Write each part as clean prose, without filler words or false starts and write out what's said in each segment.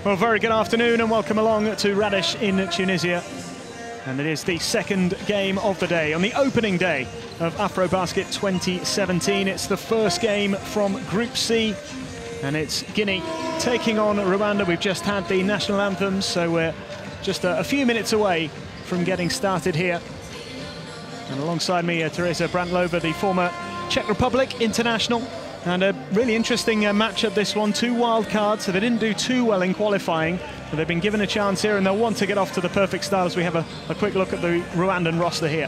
Well, very good afternoon and welcome along to Radish in Tunisia. And it is the second game of the day, on the opening day of AfroBasket 2017. It's the first game from Group C, and it's Guinea taking on Rwanda. We've just had the national anthems, so we're just a few minutes away from getting started here. And alongside me, Teresa Brantlova, the former Czech Republic international. And a really interesting matchup, this one. Two wild cards, so they didn't do too well in qualifying, but they've been given a chance here and they'll want to get off to the perfect start as we have a quick look at the Rwandan roster here.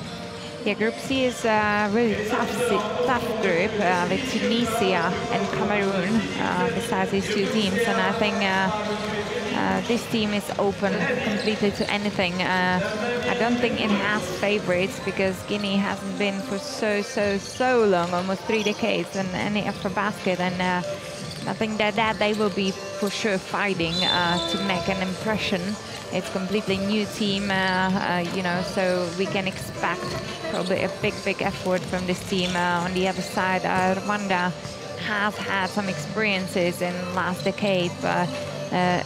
Yeah, Group C is a really tough group with Tunisia and Cameroon besides these two teams, and I think this team is open completely to anything. I don't think it has favorites because Guinea hasn't been for so long, almost 3 decades, in any AfroBasket, and I think that they will be for sure fighting to make an impression. It's a completely new team, you know, so we can expect probably a big effort from this team. On the other side, Rwanda has had some experiences in last decade, but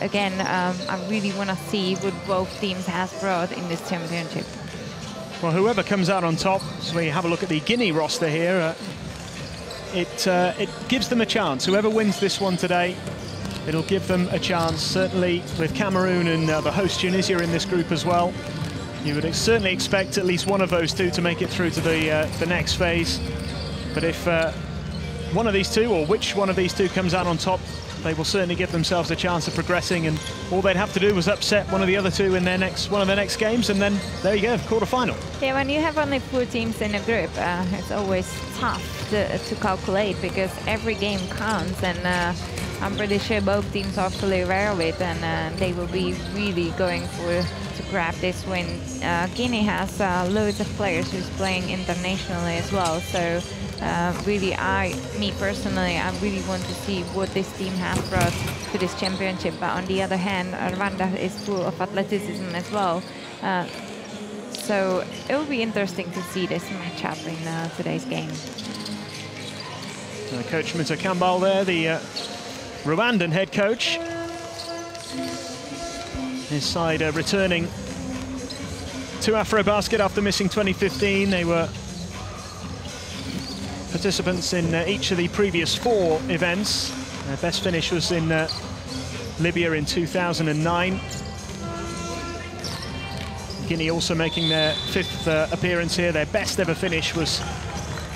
again, I really want to see what both teams have brought in this championship. Well, whoever comes out on top, so we have a look at the Guinea roster here, it gives them a chance. Whoever wins this one today, it'll give them a chance, certainly with Cameroon and the host Tunisia in this group as well. You would certainly expect at least one of those two to make it through to the next phase. But if one of these two, or which one of these two comes out on top, they will certainly give themselves a chance of progressing, and all they'd have to do was upset one of the other two in one of their next games, and then there you go, quarter-final. Yeah, when you have only 4 teams in a group, it's always tough to calculate because every game counts, and I'm pretty sure both teams are fully aware of it, and they will be really going to grab this win. Guinea has loads of players who's playing internationally as well, so really, me personally, I really want to see what this team has brought to this championship. But on the other hand, Rwanda is full of athleticism as well. So it will be interesting to see this matchup in today's game. Coach Musa Kambal there, the Rwandan head coach. His side returning to AfroBasket after missing 2015. They were participants in each of the previous 4 events. Their best finish was in Libya in 2009. Guinea also making their 5th appearance here. Their best ever finish was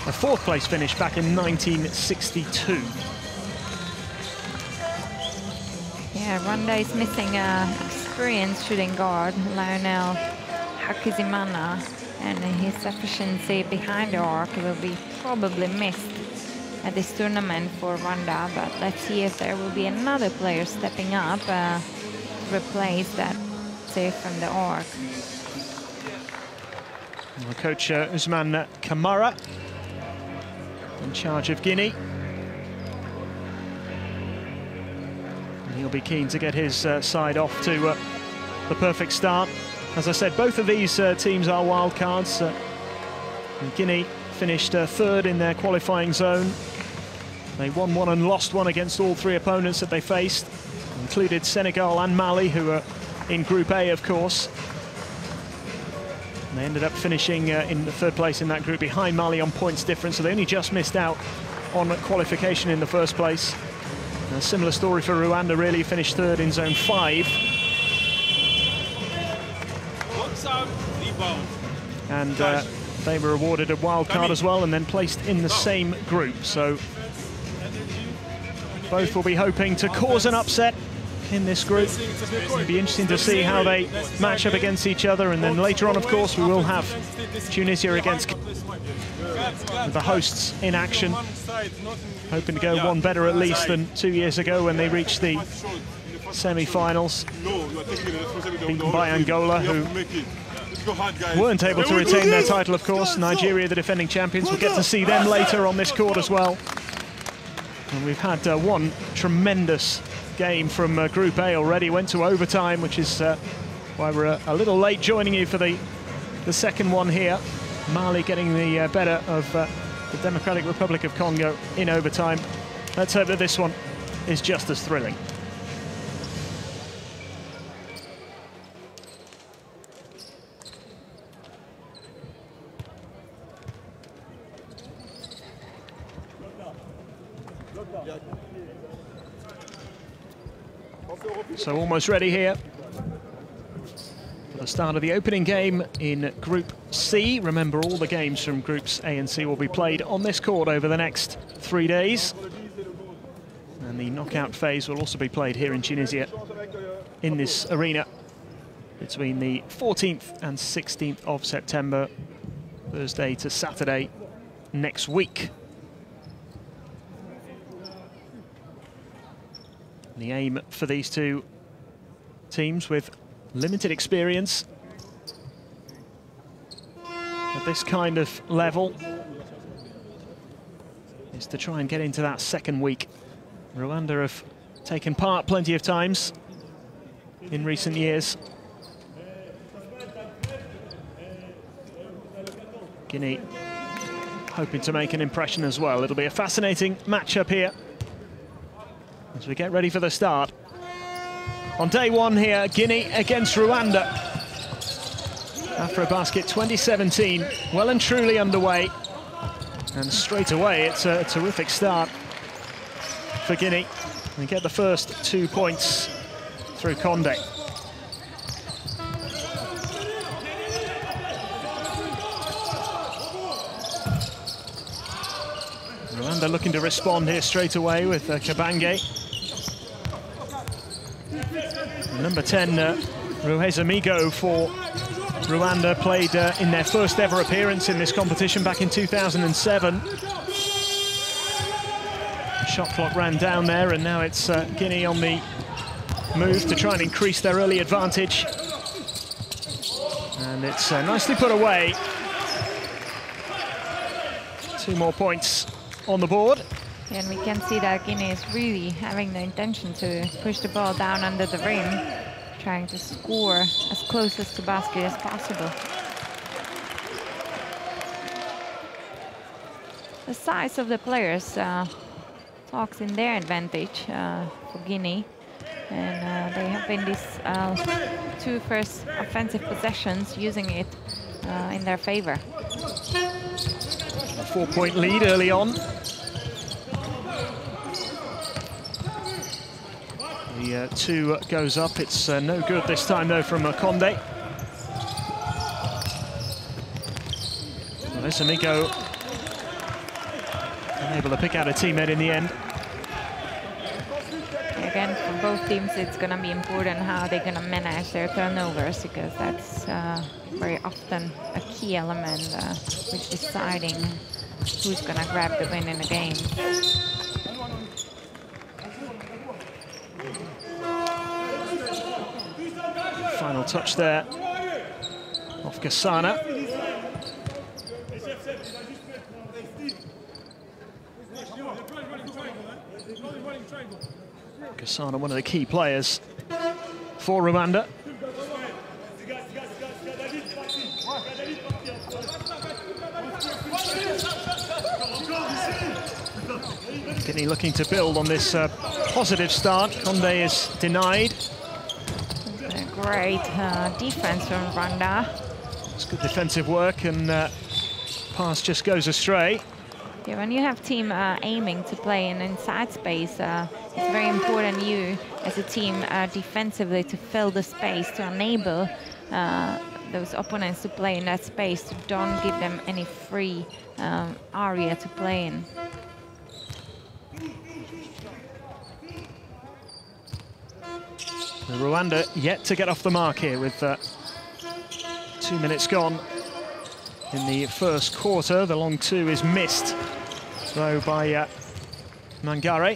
a 4th place finish back in 1962. Yeah, Rwanda is missing experienced shooting guard, Lionel Hakizimana, and his efficiency behind the arc will be probably missed at this tournament for Rwanda, but let's see if there will be another player stepping up to replace that save from the arc. Well, Coach Usman Kamara in charge of Guinea. And he'll be keen to get his side off to the perfect start. As I said, both of these teams are wild cards. Guinea finished 3rd in their qualifying zone. They won 1 and lost 1 against all 3 opponents that they faced, included Senegal and Mali, who are in Group A, of course. And they ended up finishing in the third place in that group behind Mali on points difference, so they only just missed out on qualification in the first place. A similar story for Rwanda, really, finished third in zone 5. And they were awarded a wild card as well and then placed in the same group. So both will be hoping to cause an upset in this group. It'll be interesting to see how they match up against each other. And then later on, of course, we will have Tunisia against the hosts in action, hoping to go one better at least than 2 years ago when they reached the semi-finals, beaten by Angola, who weren't able to retain their title, of course. Nigeria, the defending champions, we'll get to see them later on this court as well. And we've had one tremendous game from Group A already. Went to overtime, which is why we're a little late joining you for the second one here. Mali getting the better of the Democratic Republic of Congo in overtime. Let's hope that this one is just as thrilling. So almost ready here for the start of the opening game in Group C. Remember, all the games from Groups A and C will be played on this court over the next 3 days. And the knockout phase will also be played here in Tunisia in this arena between the 14th and 16th of September, Thursday to Saturday next week. The aim for these two teams with limited experience at this kind of level is to try and get into that second week. Rwanda have taken part plenty of times in recent years. Guinea hoping to make an impression as well. It'll be a fascinating matchup here as we get ready for the start. On day one here, Guinea against Rwanda. AfroBasket 2017, well and truly underway. And straight away, it's a terrific start for Guinea. They get the first 2 points through Conde. Rwanda looking to respond here straight away with Kabange. Number 10, Ruhezamigo for Rwanda, played in their first ever appearance in this competition back in 2007. Shot clock ran down there, and now it's Guinea on the move to try and increase their early advantage. And it's nicely put away. 2 more points on the board. And we can see that Guinea is really having the intention to push the ball down under the rim, trying to score as closest to basket as possible. The size of the players talks in their advantage for Guinea. And they have been these 2 first offensive possessions using it in their favor. A 4-point lead early on. The 2 goes up. It's no good this time, though, from Conde. Amigo unable to pick out a teammate in the end. Again, for both teams, it's going to be important how they're going to manage their turnovers, because that's very often a key element which deciding who's going to grab the win in the game. Final touch there off Gasana. Gasana, one of the key players for Rwanda. Guinea looking to build on this positive start. Conde is denied. Great defense from Rwanda. It's good defensive work, and pass just goes astray. Yeah, when you have team aiming to play in inside space, it's very important you, as a team, defensively to fill the space, to enable those opponents to play in that space, to don't give them any free area to play in. Rwanda yet to get off the mark here with 2 minutes gone in the first quarter. The long two is missed. Throw by Mangare.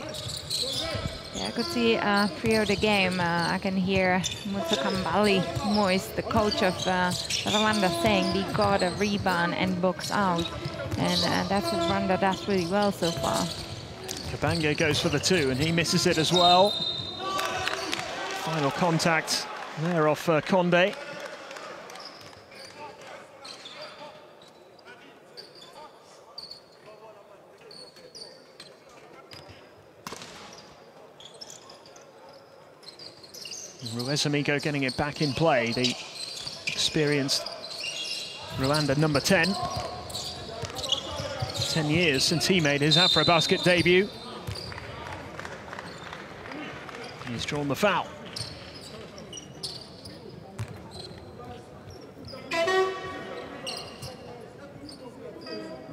Yeah, I could see throughout the game, I can hear Mutsukambali Moise, the coach of Rwanda, saying we got a rebound and box out. And that's what Rwanda does really well so far. Kabange goes for the two, and he misses it as well. Final contact there off Conde. Ruesamigo getting it back in play, the experienced Rwanda number 10. 10 years since he made his AfroBasket debut. He's drawn the foul.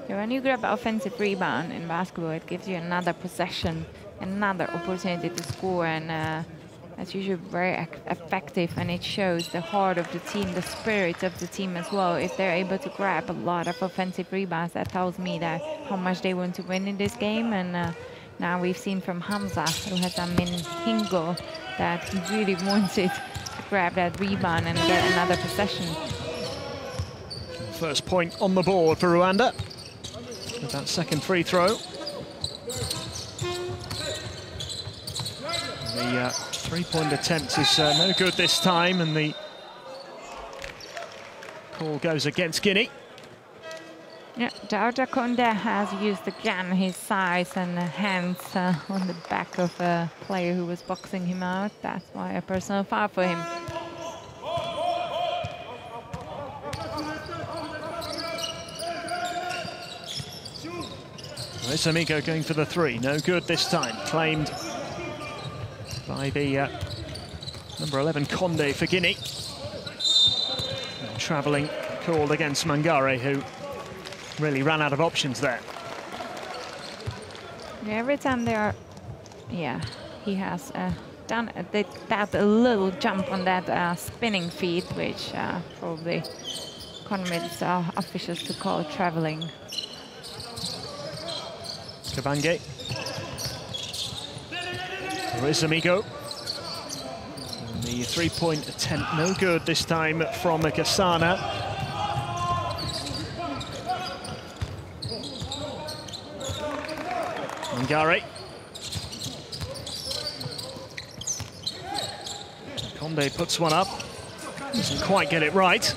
When you grab an offensive rebound in basketball, it gives you another possession, another opportunity to score, and that's usually very effective, and it shows the heart of the team, the spirit of the team as well. If they're able to grab a lot of offensive rebounds, that tells me that how much they want to win in this game. And now we've seen from Hamza, who has a Hingo, that he really wanted to grab that rebound and get another possession. First point on the board for Rwanda with that second free throw. The three-point attempt is no good this time, and the call goes against Guinea. Yeah, Dauda Conde has used again his size and hands on the back of a player who was boxing him out. That's why a personal foul for him. Ruesamigo going for the three, no good this time. Claimed by the number 11 Conde for Guinea. And travelling called against Mangare, who really ran out of options there. Yeah, every time they are, yeah, he has done that a little jump on that spinning feet, which probably convinced officials to call travelling. Kabange. Ruesamigo. The three-point attempt no good this time from Gasana. Mangare. Conde puts one up. Doesn't quite get it right.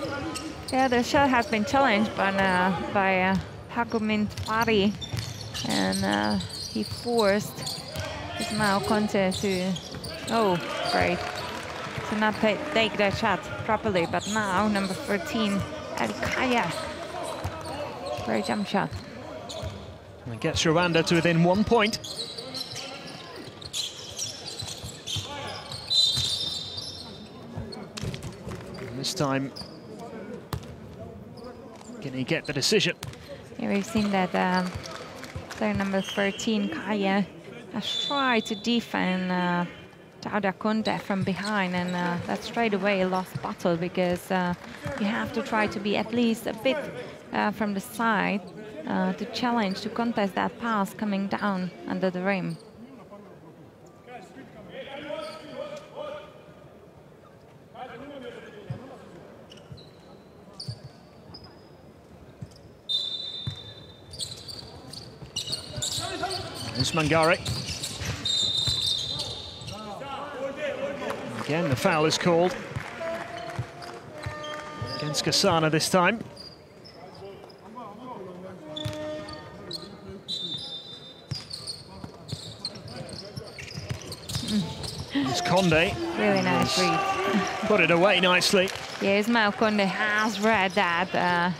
Yeah, the shot has been challenged by Hakumin Fari, and he forced Ismail Conte to, oh, great, to not take that shot properly. But now, number 13, Alikaya, great jump shot. And gets Rwanda to within 1 point. And this time, Guinea get the decision. Yeah, we've seen that player number 13, Kaya, has tried to defend Dauda Conde from behind, and that straight away lost battle, because you have to try to be at least a bit from the side to challenge, to contest that pass coming down under the rim. It's Mangare. Again, the foul is called against Gasana this time. It's Conde. Really nice read. Put it away nicely. Yeah, Ismail Konde has read that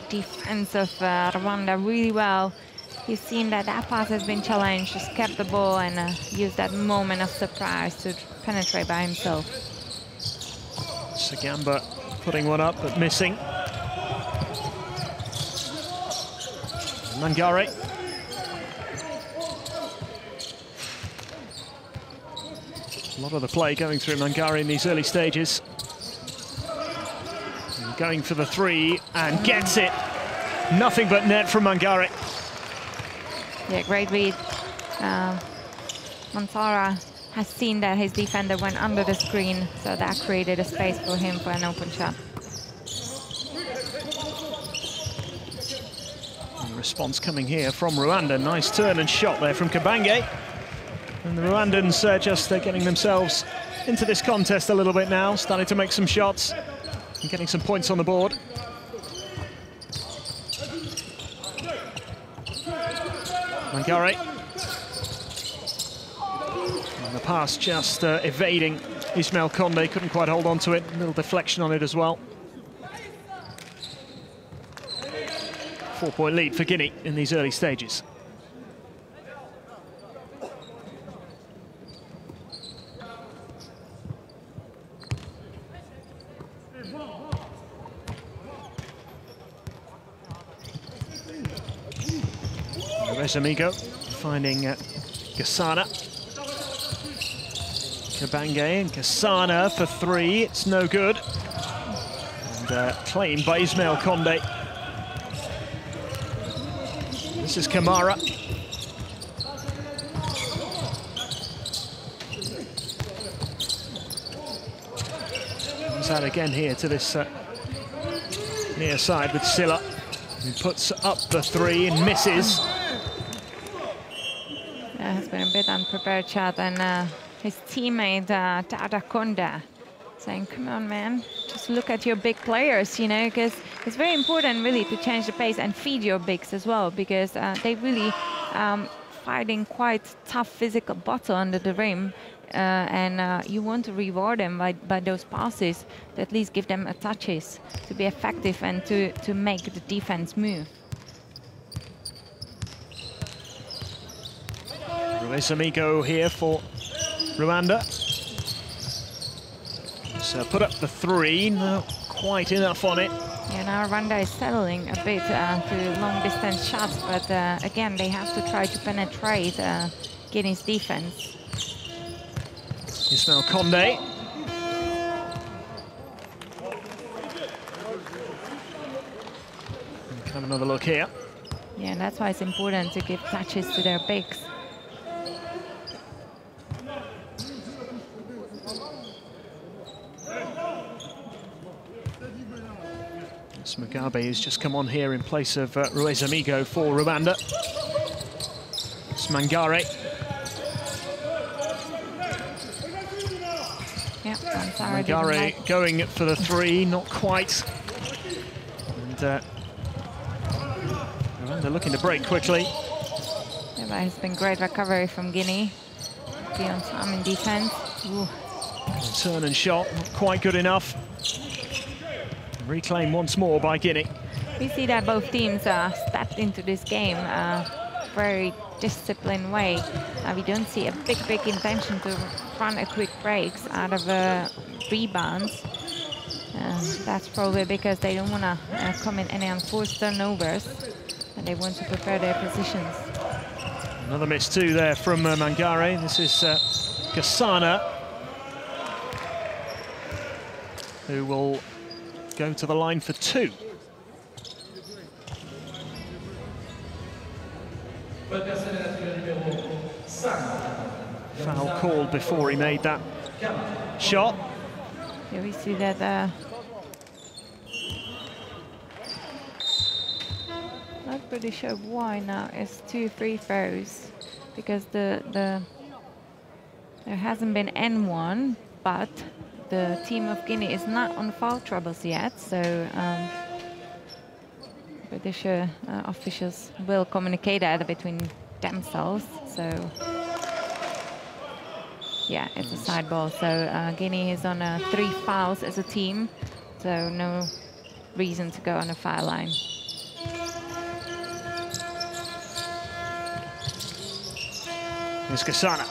defense of Rwanda really well. He's seen that that pass has been challenged, just kept the ball and used that moment of surprise to penetrate by himself. Sagamba putting one up, but missing. Mangare. A lot of the play going through Mangare in these early stages. And going for the three and gets it. Nothing but net from Mangare. Yeah, great read. Mansara has seen that his defender went under the screen, so that created a space for him for an open shot. And response coming here from Rwanda. Nice turn and shot there from Kabange. And the Rwandans just getting themselves into this contest a little bit now, starting to make some shots and getting some points on the board. Mangare. And the pass just evading Ismail Konde, couldn't quite hold on to it. A little deflection on it as well. 4-point lead for Guinea in these early stages. Amigo finding Gasana. Kabange and Gasana for three. It's no good. And claimed by Ismail Konde. This is Kamara. Comes out again here to this near side with Silla, who puts up the three and misses. Has been a bit unprepared shot, and his teammate Tada Konda saying, come on man, just look at your big players, you know, because it's very important really to change the pace and feed your bigs as well, because they really fighting quite tough physical battle under the rim, and you want to reward them by those passes to at least give them a touches to be effective and to make the defense move. Amigo here for Rwanda. So put up the three, not quite enough on it. Yeah, now Rwanda is settling a bit to long distance shots, but again, they have to try to penetrate Guinea's defense. Ismail Konde. Can have another look here. Yeah, and that's why it's important to give touches to their bigs. Mugabe has just come on here in place of Amigo for Rwanda. It's Mangare. Yeah, Mangare going for the three, not quite. And Rwanda looking to break quickly. Yeah, but it's been great recovery from Guinea. Be on time in defense. Ooh. Turn and shot, not quite good enough. Reclaim once more by Guinea. We see that both teams stepped into this game very disciplined way. We don't see a big intention to run a quick breaks out of rebounds. That's probably because they don't want to come in any unforced turnovers, and they want to prepare their positions. Another miss too there from Mangare. This is Gasana, who will go to the line for two. Foul called before he made that shot. Yeah, we see that not pretty sure why now it's 2 free throws, because there hasn't been N1, but the team of Guinea is not on foul troubles yet, so British officials will communicate that between themselves. So yeah, it's a side ball. So Guinea is on 3 fouls as a team, so no reason to go on the foul line. Here's Gasana.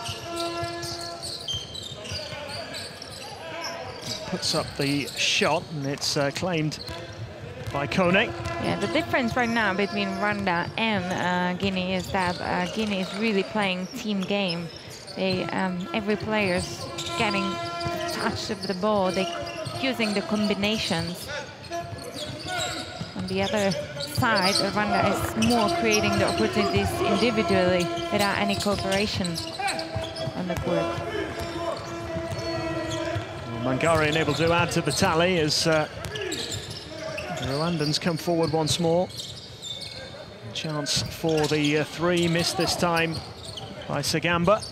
Puts up the shot, and it's claimed by Kone. Yeah, the difference right now between Rwanda and Guinea is that Guinea is really playing team game. They every player's getting the touch of the ball. They're using the combinations. On the other side, Rwanda is more creating the opportunities individually without any cooperation on the court. Mangare unable to add to the tally as the Rwandans come forward once more. Chance for the three, missed this time by Sagamba.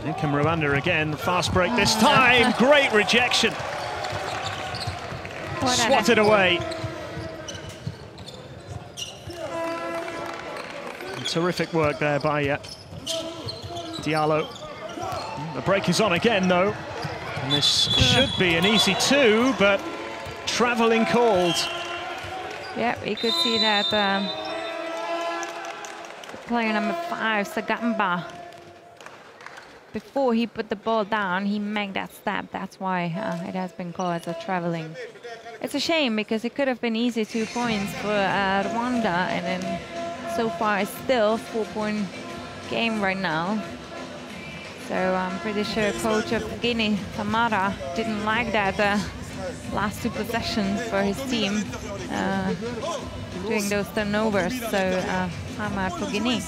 Here come Rwanda again, fast break this time, great rejection. Swatted away. Terrific work there by Diallo. The break is on again though. And this should be an easy two, but travelling called. Yeah, we could see that player number 5, Sagamba, before he put the ball down, he made that step. That's why it has been called as a travelling. It's a shame because it could have been easy 2 points for Rwanda, and then so far it's still 4-point game right now. So I'm pretty sure coach of Guinea, Tamara, didn't like that last 2 possessions for his team doing those turnovers. So time out for Guinea.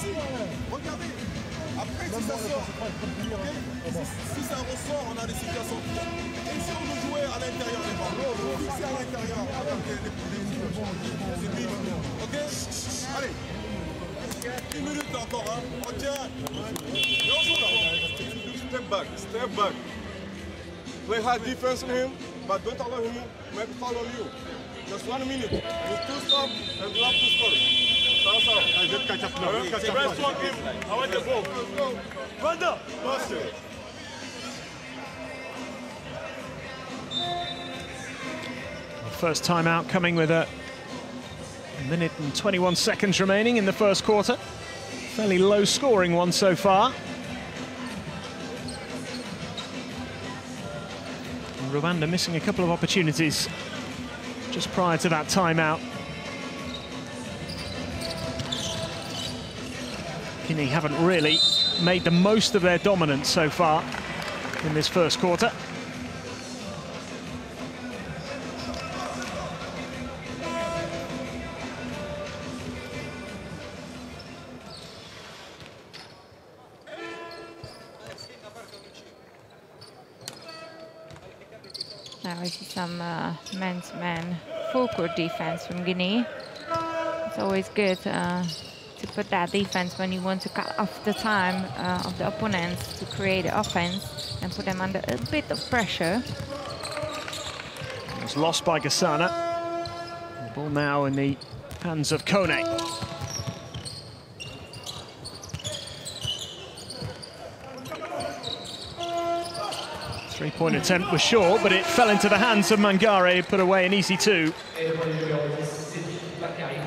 Step back. Play hard defense on him, but don't allow him to make a foul on you. Just 1 minute. You 2 stop and you have to score. I just catch up now. Rest one him. I want the ball. Rwanda! Pass it. First timeout coming with a minute and 21 seconds remaining in the first quarter. Fairly low scoring one so far. And Rwanda missing a couple of opportunities just prior to that timeout. Guinea haven't really made the most of their dominance so far in this first quarter. Now we see some man-to-man full-court defense from Guinea. It's always good to put that defense when you want to cut off the time of the opponents to create the offense and put them under a bit of pressure. It was lost by Gasana. The ball now in the hands of Kone. Three-point attempt was short, but it fell into the hands of Mangare, put away an easy 2.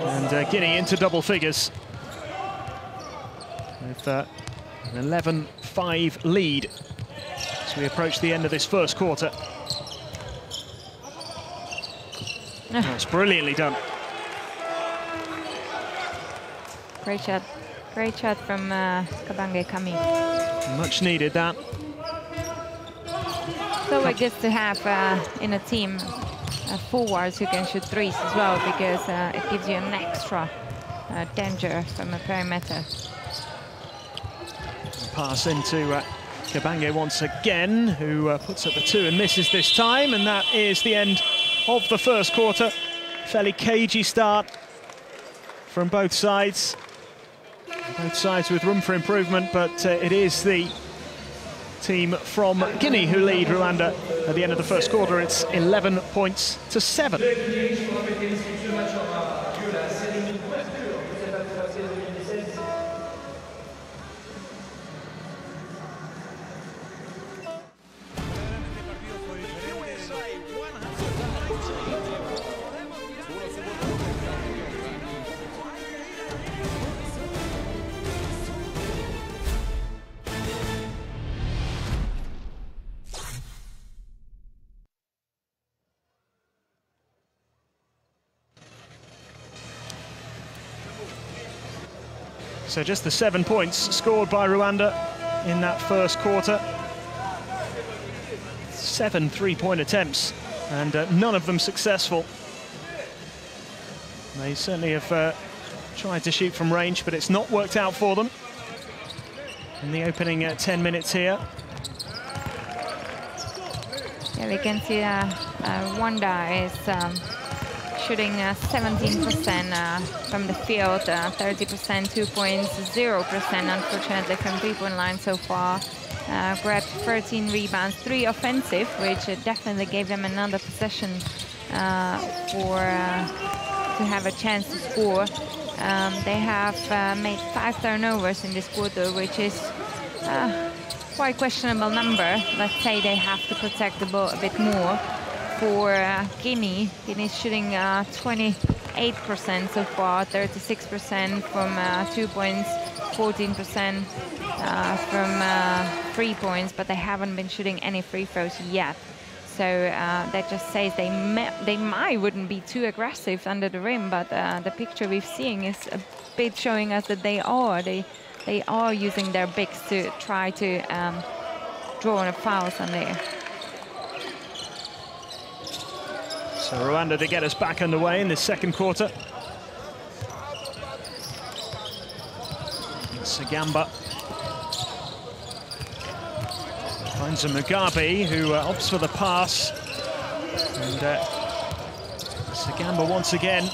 And Guinea into double figures with an 11-5 lead as we approach the end of this first quarter. That's brilliantly done. Great shot from Kabange Kami. Much needed that. So it gets to have in a team forwards who can shoot threes as well, because it gives you an extra danger from a perimeter. Pass into Kabange once again, who puts up the 2 and misses this time, and that is the end of the first quarter. Fairly cagey start from both sides. Both sides with room for improvement, but it is the team from Guinea who lead Rwanda at the end of the first quarter. It's 11 points to 7. So just the 7 points scored by Rwanda in that first quarter. 7 3-point attempts, and none of them successful. They certainly have tried to shoot from range, but it's not worked out for them in the opening 10 minutes here. Yeah, we can see Rwanda is shooting 17% from the field, 30% 2 points, 0% unfortunately from 3-point line so far. Grabbed 13 rebounds, 3 offensive, which definitely gave them another possession to have a chance to score. They have made 5 turnovers in this quarter, which is quite questionable number. Let's say they have to protect the ball a bit more. For Guinea, Guinea's shooting 28% so far, 36% from 2 points, 14% from 3 points, but they haven't been shooting any free throws yet. So that just says they wouldn't be too aggressive under the rim, but the picture we've seen is a bit showing us that they are using their bigs to try to draw on fouls on there. So Rwanda to get us back underway in this second quarter. Sagamba finds a Mugabe who opts for the pass. And Sagamba once again.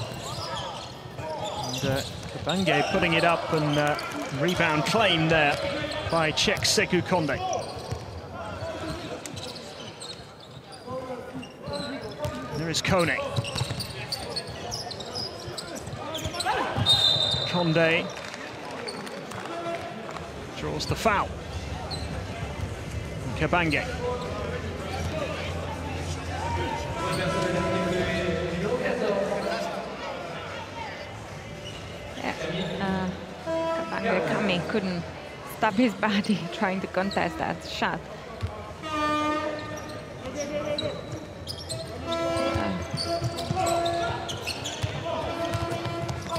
And Kabange putting it up, and rebound claimed there by Czech Sekou Konde. There is Kone. Konde draws the foul. And Kabange. Kabange coming, couldn't stop his body trying to contest that shot.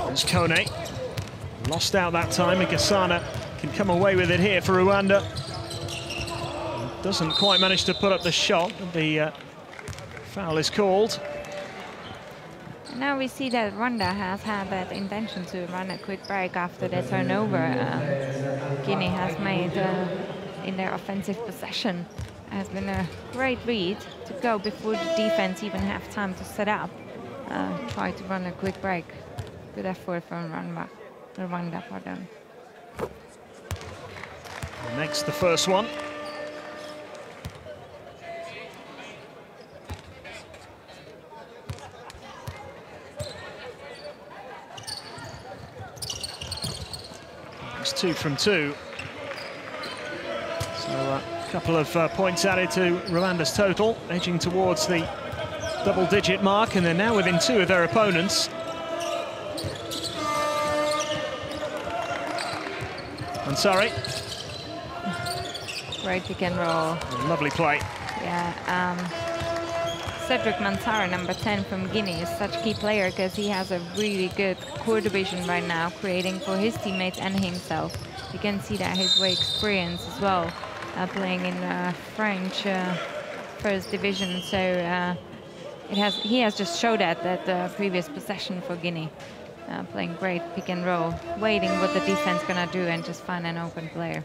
There's Kone. Lost out that time, and Gasana can come away with it here for Rwanda. Doesn't quite manage to put up the shot, but the foul is called. Now we see that Rwanda has had that intention to run a quick break after the turnover Guinea has made in their offensive possession. Has been a great read to go before the defense even have time to set up. Try to run a quick break. Good effort from Rwanda, pardon. Next, the first one. It's 2 from 2. So a couple of points added to Rwanda's total, edging towards the double-digit mark, and they're now within 2 of their opponents. Ansari. Great pick and roll. Lovely play. Yeah, Cedric Mansara, number 10 from Guinea, is such a key player because he has a really good court vision right now, creating for his teammates and himself. You can see that his way experience as well, playing in French first division. So he has just showed that the previous possession for Guinea. Playing great pick and roll, waiting what the defense gonna do and just find an open player.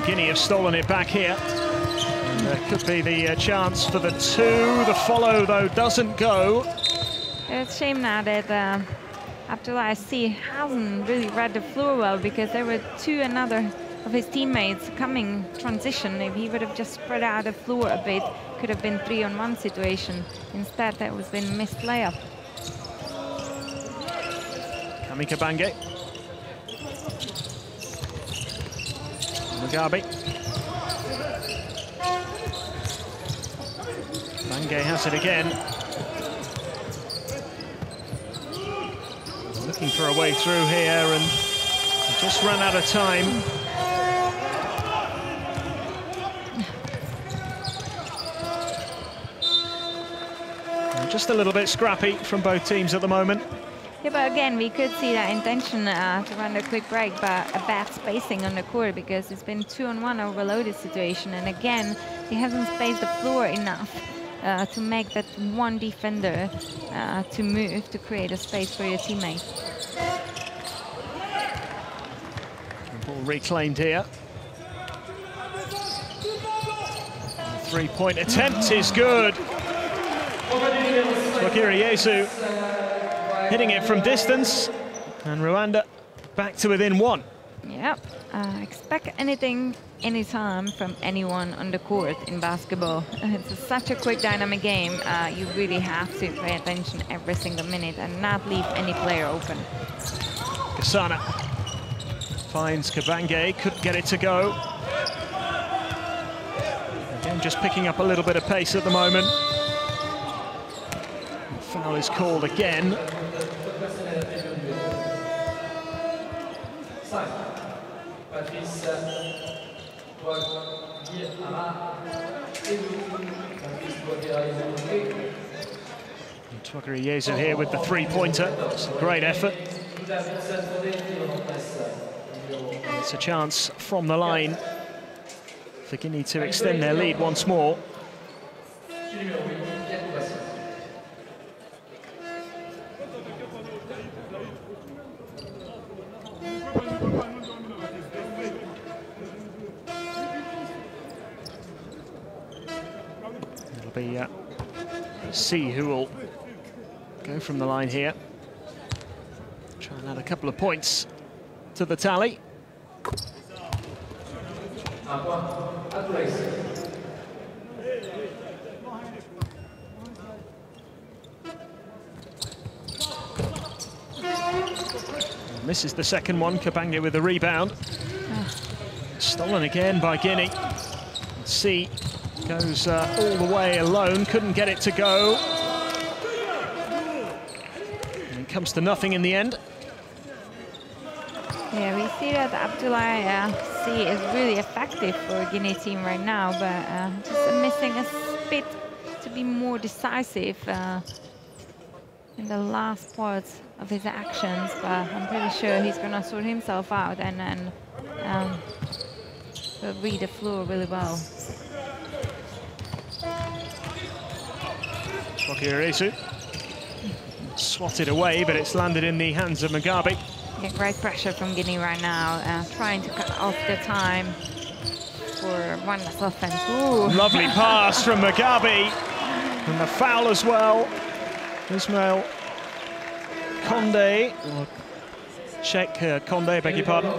Guinea have stolen it back here. And there could be the chance for the 2. The follow, though, doesn't go. It's a shame now that Abdullah C hasn't really read the floor well, because there were another of his teammates coming transition. If he would have just spread out the floor a bit, could have been 3-on-1 situation. Instead, that was been missed layup. Kamika Bange. Mugabe. Bange has it again. Looking for a way through here and just ran out of time. And just a little bit scrappy from both teams at the moment. Yeah, but again, we could see that intention to run a quick break, but a bad spacing on the court, because it's been 2-on-1 overloaded situation. And again, he hasn't spaced the floor enough to make that one defender to move, to create a space for your teammate. Ball reclaimed here. Three-point attempt is good. Twagiri Yesu hitting it from distance, and Rwanda back to within one. Yep, expect anything, anytime from anyone on the court in basketball. It's such a quick, dynamic game. You really have to pay attention every single minute and not leave any player open. Kasana finds Kabange, couldn't get it to go. Again, just picking up a little bit of pace at the moment. Foul is called again. Twagiri Yesu here with the three-pointer. It's a great effort. It's a chance from the line for Guinea to extend their lead once more. It'll be C who will go from the line here. Try and add a couple of points to the tally. Misses the second one, Kabange with the rebound. Stolen again by Guinea. C goes all the way alone, couldn't get it to go. And it comes to nothing in the end. Yeah, we see that Abdullah C is really effective for a Guinea team right now, but just missing a bit to be more decisive in the last parts of his actions. But I'm pretty sure he's going to sort himself out and then will read the floor really well. Twagiri Yesu swatted away, but it's landed in the hands of Mugabe. Yeah, great pressure from Guinea right now, trying to cut off the time for Rwanda's offense. Ooh. Lovely pass from Mugabe, and the foul as well. Ismail Conde, or Check Conde, beg your pardon,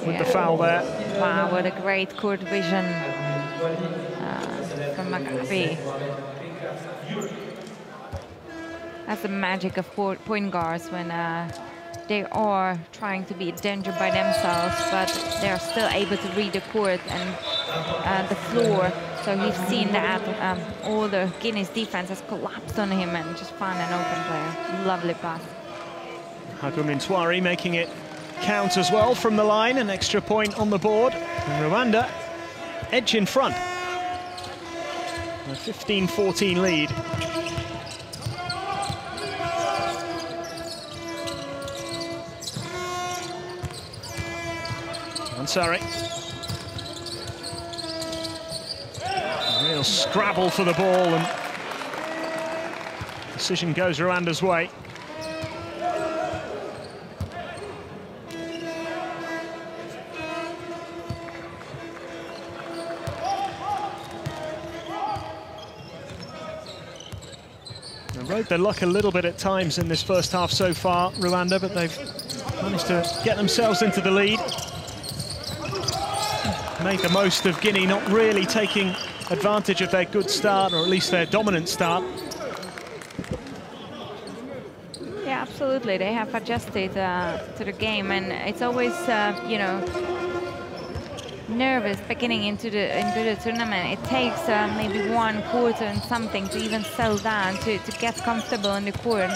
with the foul there. Wow, what a great court vision from Mugabe. That's the magic of point guards, when they are trying to be a danger by themselves, but they are still able to read the court and the floor. So we've seen that all the Guinea's defense has collapsed on him and just found an open player. Lovely pass. Hagumintwari making it count as well from the line, an extra point on the board. And Rwanda edge in front. A 15-14 lead. Ansari. Real scrabble for the ball, and decision goes Rwanda's way. rode their luck a little bit at times in this first half so far, Rwanda, but they've managed to get themselves into the lead. Made the most of Guinea not really taking advantage of their good start, or at least their dominant start. Yeah, absolutely. They have adjusted to the game, and it's always, you know, nervous beginning into the tournament. It takes maybe one quarter and something to even settle down, to get comfortable in the court,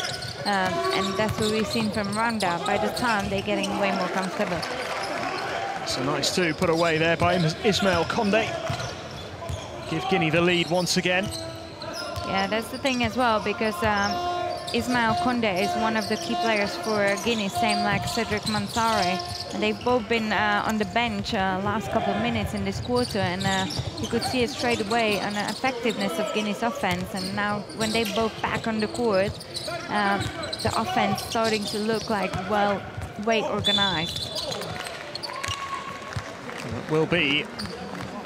and that's what we've seen from Rwanda. By the time they're getting way more comfortable. It's a nice two put away there by Ismail Condé. Give Guinea the lead once again. Yeah, that's the thing as well, because Ismail Condé is one of the key players for Guinea, same like Cedric Mansari. And they've both been on the bench last couple of minutes in this quarter, and you could see it straight away on the effectiveness of Guinea's offense. And now when they're both back on the court, the offense starting to look like, well, way organized. That will be a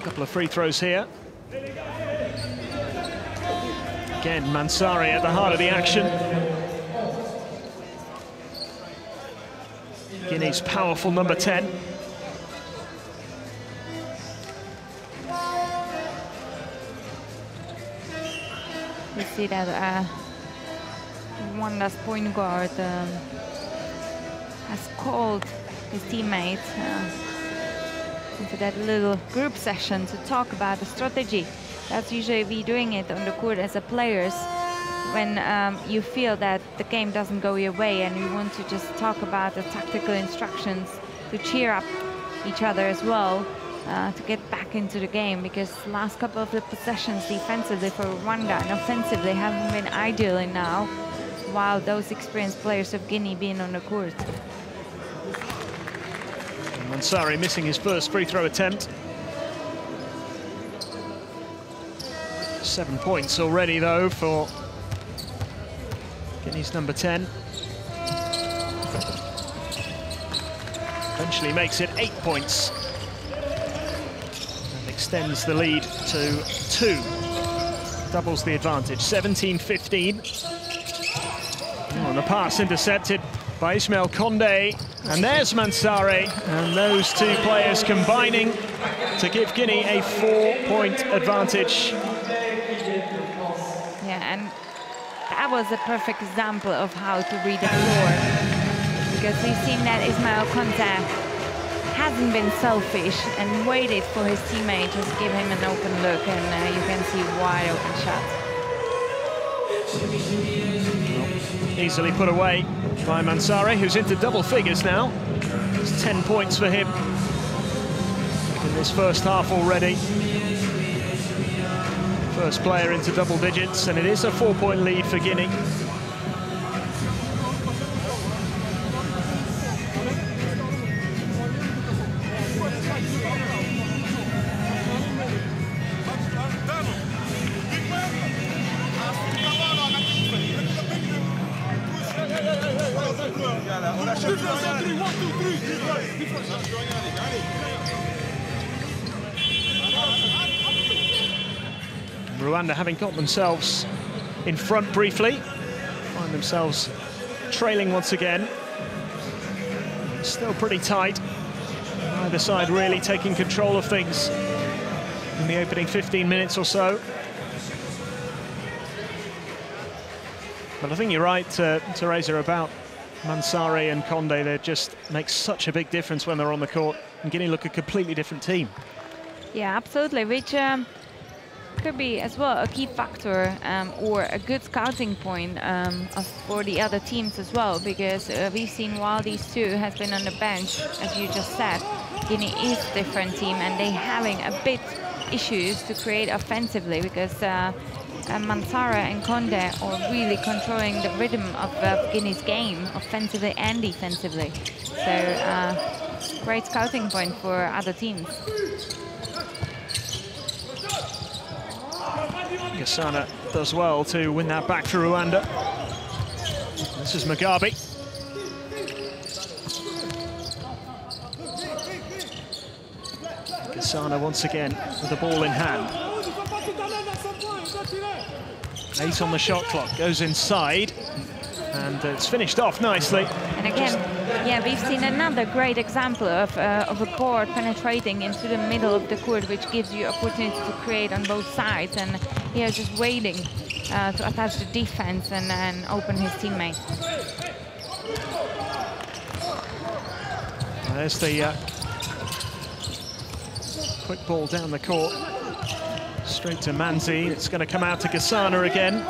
couple of free throws here. Again, Mansari at the heart of the action. Guinea's powerful number 10. We see that Rwanda's point guard has called his teammate into that little group session to talk about the strategy. That's usually we doing it on the court as a players when you feel that the game doesn't go your way, and you want to just talk about the tactical instructions to cheer up each other as well, to get back into the game, because last couple of the possessions defensively for Rwanda and offensively haven't been ideal now, while those experienced players of Guinea being on the court. Mansari missing his first free throw attempt. 7 points already, though, for Guinea's number 10. Eventually makes it 8 points. And extends the lead to 2. Doubles the advantage, 17-15. Oh, and the pass intercepted by Ismail Condé. And there's Mansari. And those two players combining to give Guinea a 4-point advantage. Yeah, and that was a perfect example of how to read the floor, because we've seen that Ismail Condé hasn't been selfish and waited for his teammate to give him an open look, and you can see wide open shot. Well, easily put away by Mansari, who's into double figures now. It's 10 points for him in this first half already. First player into double digits, and it is a 4-point lead for Guinea. Rwanda, having got themselves in front briefly, find themselves trailing once again. Still pretty tight. Either side really taking control of things in the opening 15 minutes or so. But I think you're right, Teresa, about Mansari and Condé. They just make such a big difference when they're on the court, and Guinea look a completely different team. Yeah, absolutely, which could be as well a key factor or a good scouting point for the other teams as well, because we've seen while these two has been on the bench, as you just said, Guinea is a different team, and they're having a bit issues to create offensively, because Mansara and Condé are really controlling the rhythm of Guinea's game, offensively and defensively. So great scouting point for other teams. Gasana does well to win that back for Rwanda. This is Mugabe. Gasana once again with the ball in hand. 8 on the shot clock, goes inside, and it's finished off nicely. And again, yeah, we've seen another great example of a guard penetrating into the middle of the court, which gives you opportunity to create on both sides. And he is just waiting to attach the defense and open his teammate. There's the quick ball down the court. Straight to Manzi. It's going to come out to Gasana again.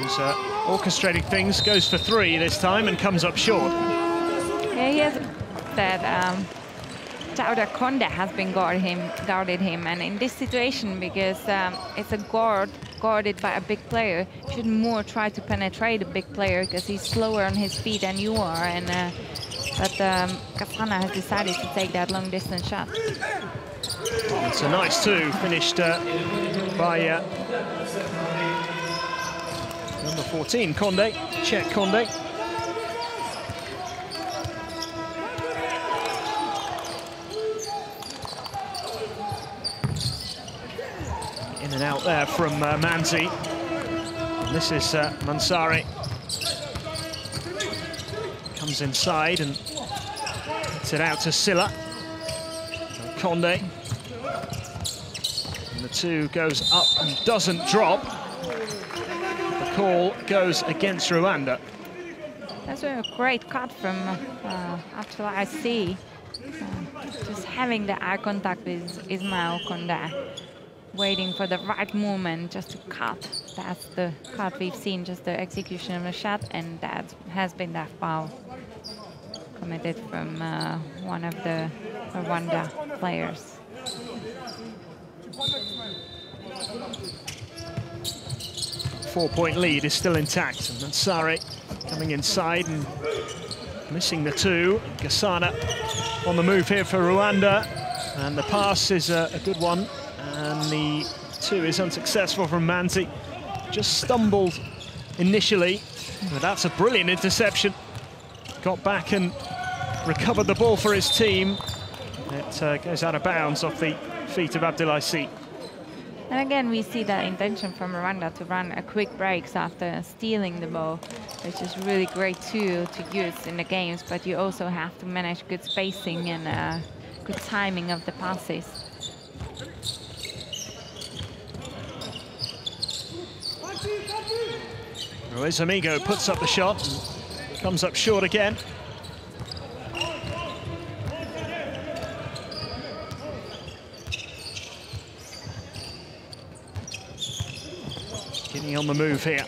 He's orchestrating things, goes for 3 this time and comes up short. Yeah, he has that Chowda Konde has been guarded him, and in this situation, because it's a guarded by a big player, you should more try to penetrate a big player because he's slower on his feet than you are. And but Gasana has decided to take that long distance shot. It's a nice 2, finished by number 14, Konde, Czech Konde. In and out there from Manzi. And this is Mansari. Comes inside and gets it out to Silla. Konde. And the 2 goes up and doesn't drop. The call goes against Rwanda. That's a great cut from Abdullah IC. Just having the eye contact with Ismail Konde, waiting for the right moment just to cut. That's the cut we've seen, just the execution of the shot, and that has been that foul committed from one of the Rwanda players. Four-point lead is still intact. And Mansari coming inside and missing the 2. Gasana on the move here for Rwanda. And the pass is a good one. And the 2 is unsuccessful from Manzi. Just stumbled initially, but that's a brilliant interception. Got back and recovered the ball for his team. It goes out of bounds off the feet of Abdelaziz. And again, we see that intention from Rwanda to run a quick breaks after stealing the ball, which is really great tool to use in the games, but you also have to manage good spacing and good timing of the passes. Ruiz Amigo puts up the shot, comes up short again. Guinea on the move here.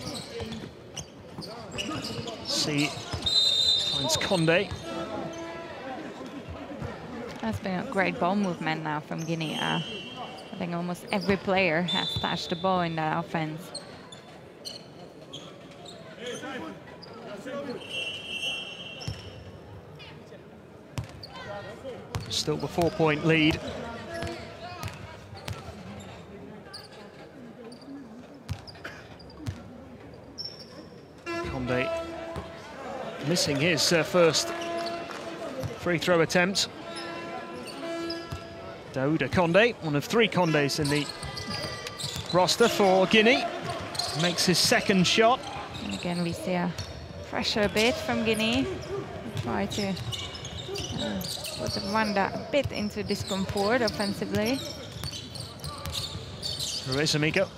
See, finds Konde. That's been a great ball movement now from Guinea. I think almost every player has touched the ball in that offense. Still the 4-point lead. Konde missing his first free throw attempt. Daouda Konde, one of 3 Kondes in the roster for Guinea, makes his second shot. And again, we see a pressure bit from Guinea. We try to put Rwanda a bit into discomfort offensively. Ruiz Amigo.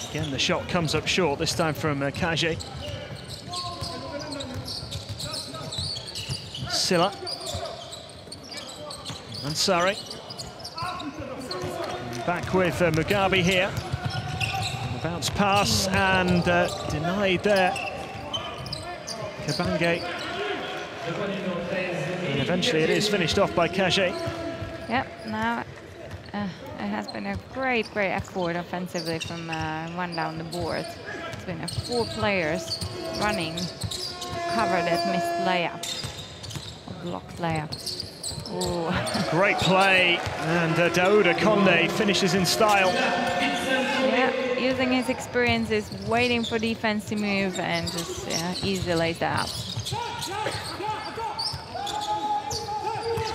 Again, the shot comes up short, this time from Kaje. Silla. Mansari. Back with Mugabe here. The bounce pass and denied there. Kabange. And eventually it is finished off by Kaje. Yep, now it has been a great effort offensively from Rwanda on the board. It's been 4 players running to cover that missed layup, or blocked layup. Ooh. Great play, and Daouda Konde finishes in style. Yeah, using his experiences, waiting for defense to move and just easily lays that up.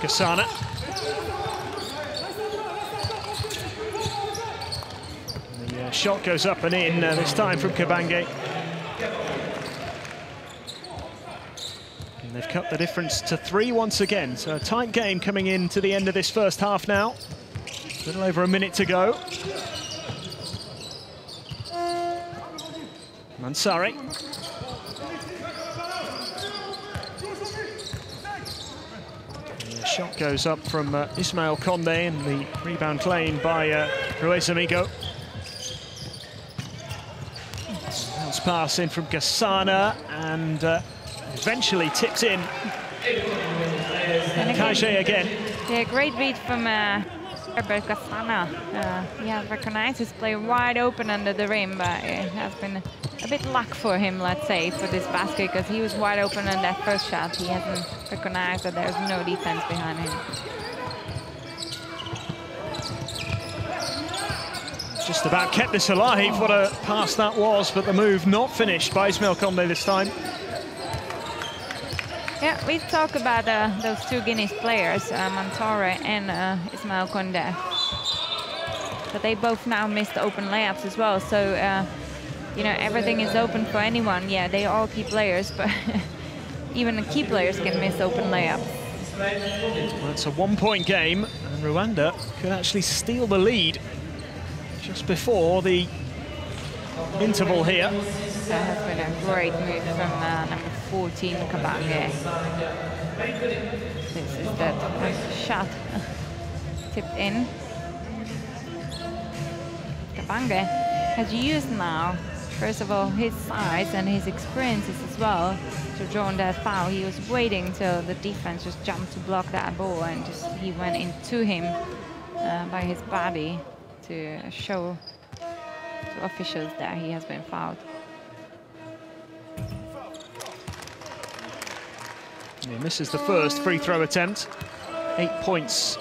Gasana. shot goes up and in, this time from Kabange. And they've cut the difference to 3 once again. So a tight game coming into the end of this first half now. A little over a minute to go. Mansari. The shot goes up from Ismail Conde, and the rebound claimed by Ruiz Amigo. Bounce pass in from Gassana, and eventually tips in. Kaje again. Yeah, great read from Herbert Gassana. He has recognized his play wide open under the rim, but it has been a bit luck for him, let's say, for this basket, because he was wide open on that first shot. He hasn't recognized that there's no defense behind him. Just about kept this alive. What a pass that was, but the move not finished by Ismail Conde this time. Yeah, we've talked about those two Guineas players, Mantore and Ismail Conde. But they both now missed open layups as well, so you know, everything is open for anyone. Yeah, they are key players, but even the key players can miss open layups. Well, it's a 1-point game, and Rwanda could actually steal the lead just before the interval here. That has been a great move from number 14, Kabange. This is that shot tipped in. Kabange has used now, first of all, his size and his experiences as well to draw on that foul. He was waiting till the defense just jumped to block that ball, and just he went into him by his body to show to officials that he has been fouled. He misses the first free throw attempt. 8 points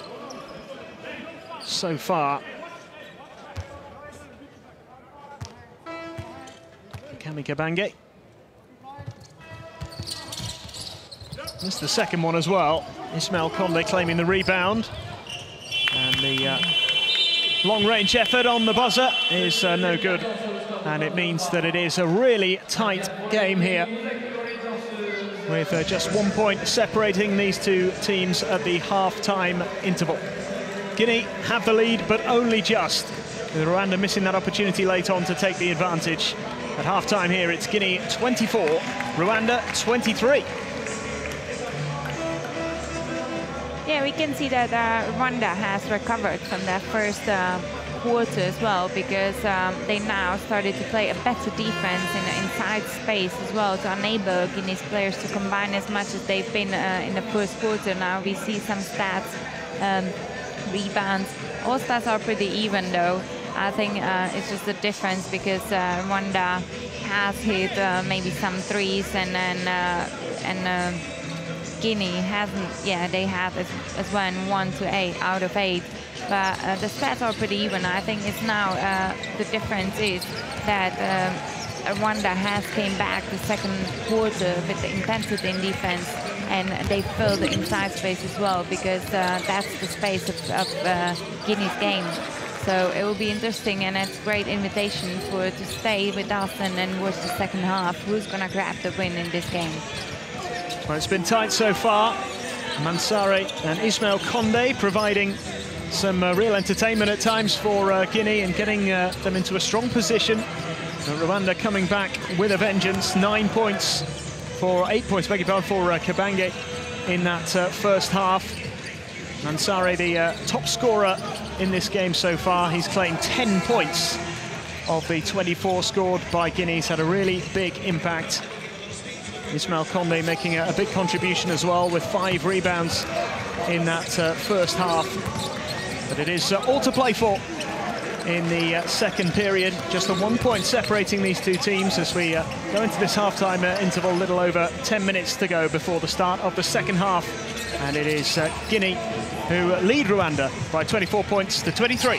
so far. Kami Kabange. Missed the second one as well. Ismail Conde claiming the rebound. And the long-range effort on the buzzer is no good. And it means that it is a really tight game here, with just 1 point separating these two teams at the half-time interval. Guinea have the lead, but only just, with Rwanda missing that opportunity late on to take the advantage. At half-time here, it's Guinea 24, Rwanda 23. Yeah, we can see that Rwanda has recovered from that first quarter as well, because they now started to play a better defense in the inside space as well, to enable Guinea's players to combine as much as they've been in the first quarter. Now we see some stats, rebounds. All stats are pretty even though. I think it's just a difference because Rwanda has hit maybe some threes, and then Guinea hasn't. Yeah, they have as well 1 to 8 out of 8. But the stats are pretty even. I think it's now the difference is that Rwanda has came back the second quarter with the intensity in defense, and they fill the inside space as well, because that's the space of Guinea's game. So it will be interesting, and it's a great invitation to stay with us and then watch the second half. Who's going to grab the win in this game? Well, it's been tight so far. Mansari and Ismail Conde providing some real entertainment at times for Guinea and getting them into a strong position. And Rwanda coming back with a vengeance. 8 points, beg your pardon, for Kabange in that first half. Mansari, the top scorer in this game so far. He's claimed 10 points of the 24 scored by Guinea. He's had a really big impact. Ismail Conde making a big contribution as well, with 5 rebounds in that first half. But it is all to play for in the second period. Just the 1 point separating these two teams as we go into this half-time interval. A little over 10 minutes to go before the start of the second half. And it is Guinea who lead Rwanda by 24 points to 23.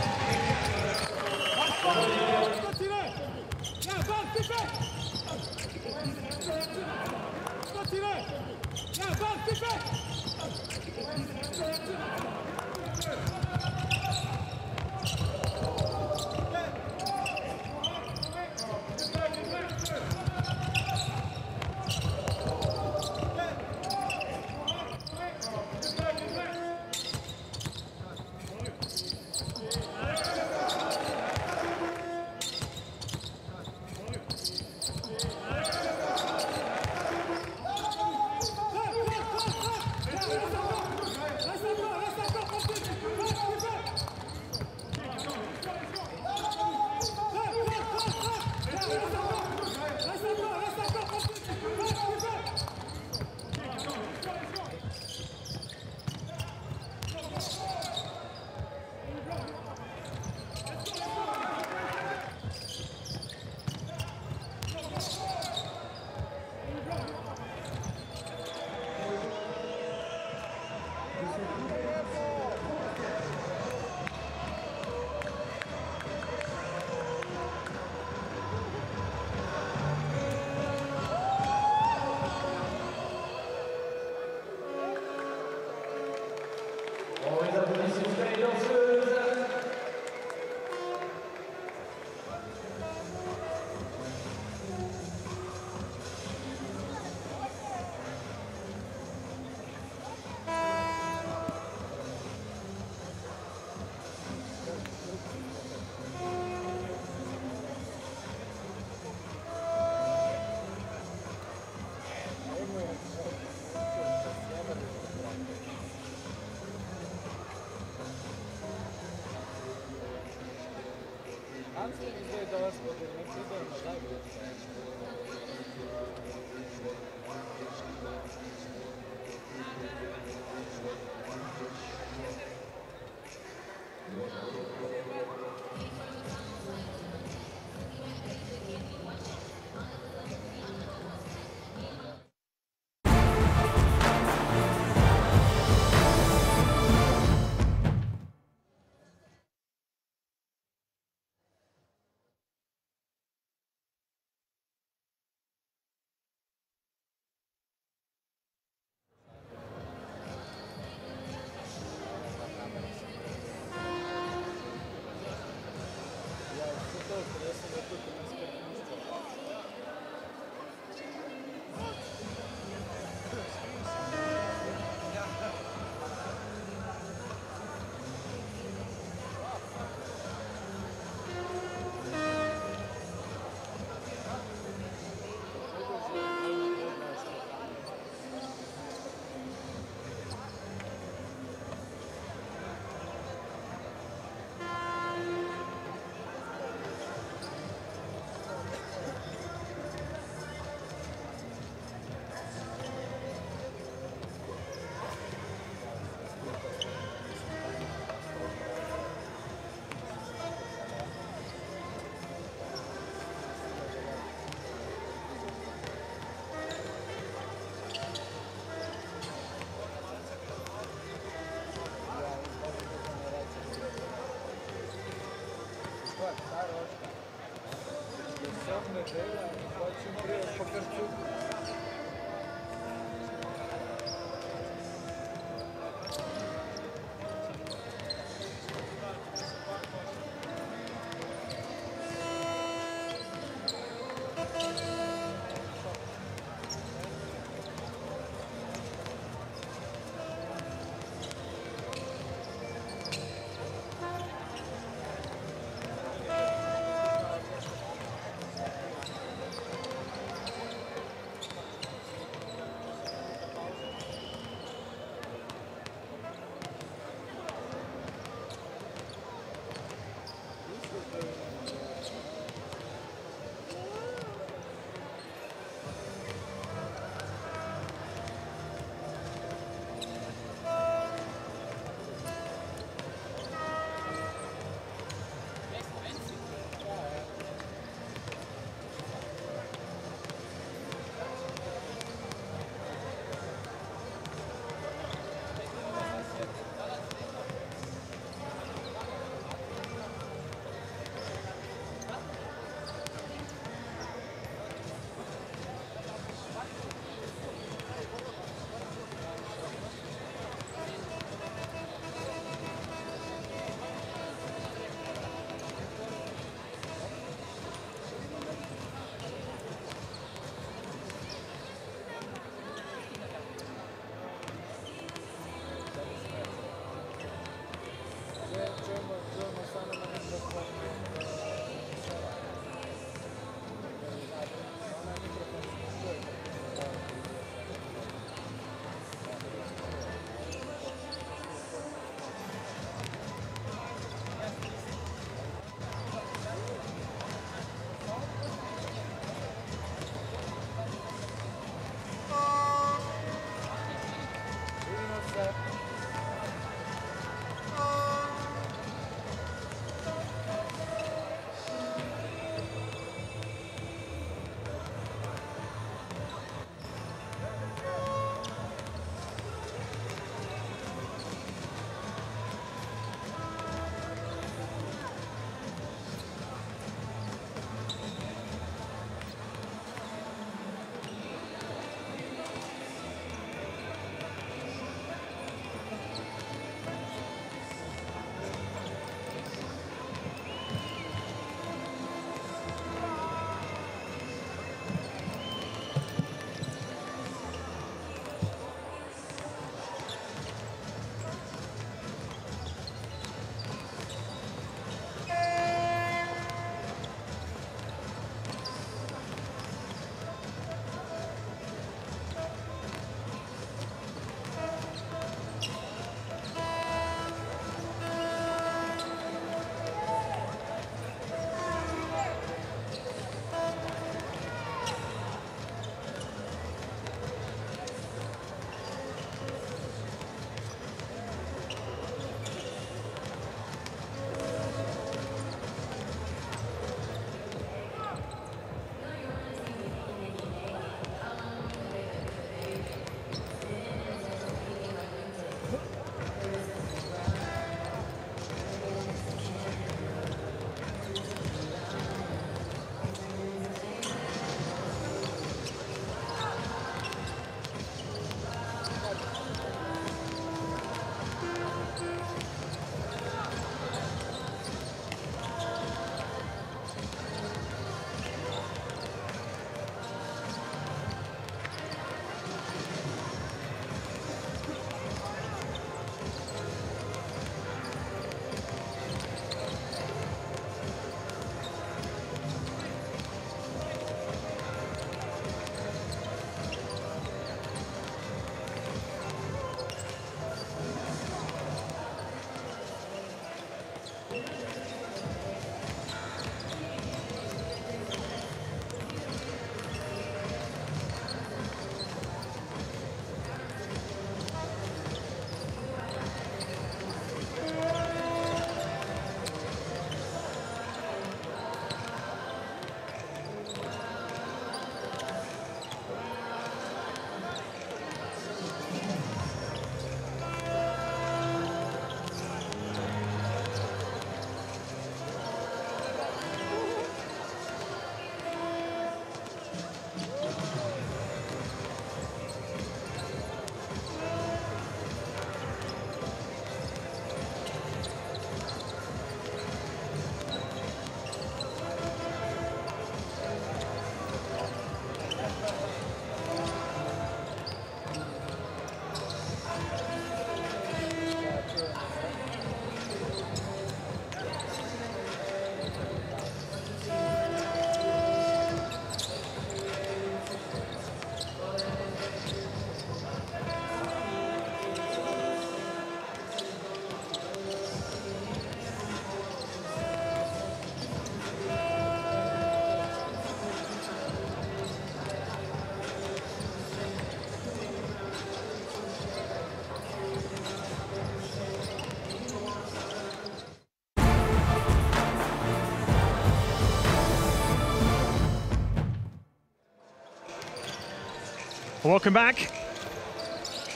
Welcome back.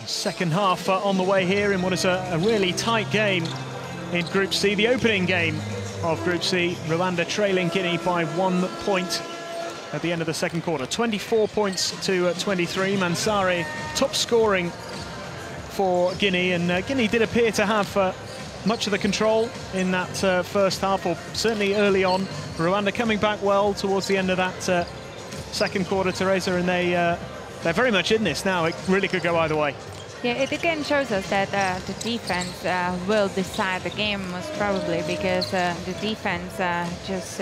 Second half on the way here in what is a really tight game in Group C. The opening game of Group C, Rwanda trailing Guinea by 1 point at the end of the second quarter. 24 points to 23. Mansare top scoring for Guinea, and Guinea did appear to have much of the control in that first half, or certainly early on. Rwanda coming back well towards the end of that second quarter, Teresa, and they're very much in this now. It really could go either way. Yeah, it again shows us that the defense will decide the game, most probably, because the defense just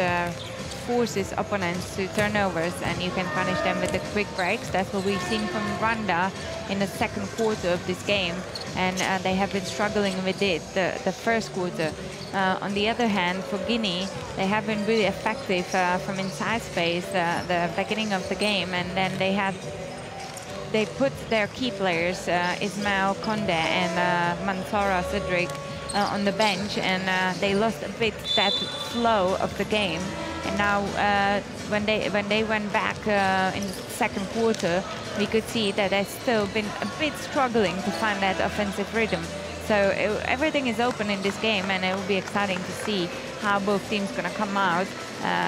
forces opponents to turnovers, and you can punish them with the quick breaks. That's what we've seen from Rwanda in the second quarter of this game, and they have been struggling with it the first quarter. On the other hand, for Guinea, they have been really effective from inside space the beginning of the game, and then they put their key players, Ismail Konde and Mansoura Cedric, on the bench, and they lost a bit that flow of the game. And now, when they went back in the second quarter, we could see that they've still been a bit struggling to find that offensive rhythm. So everything is open in this game, and it will be exciting to see how both teams going to come out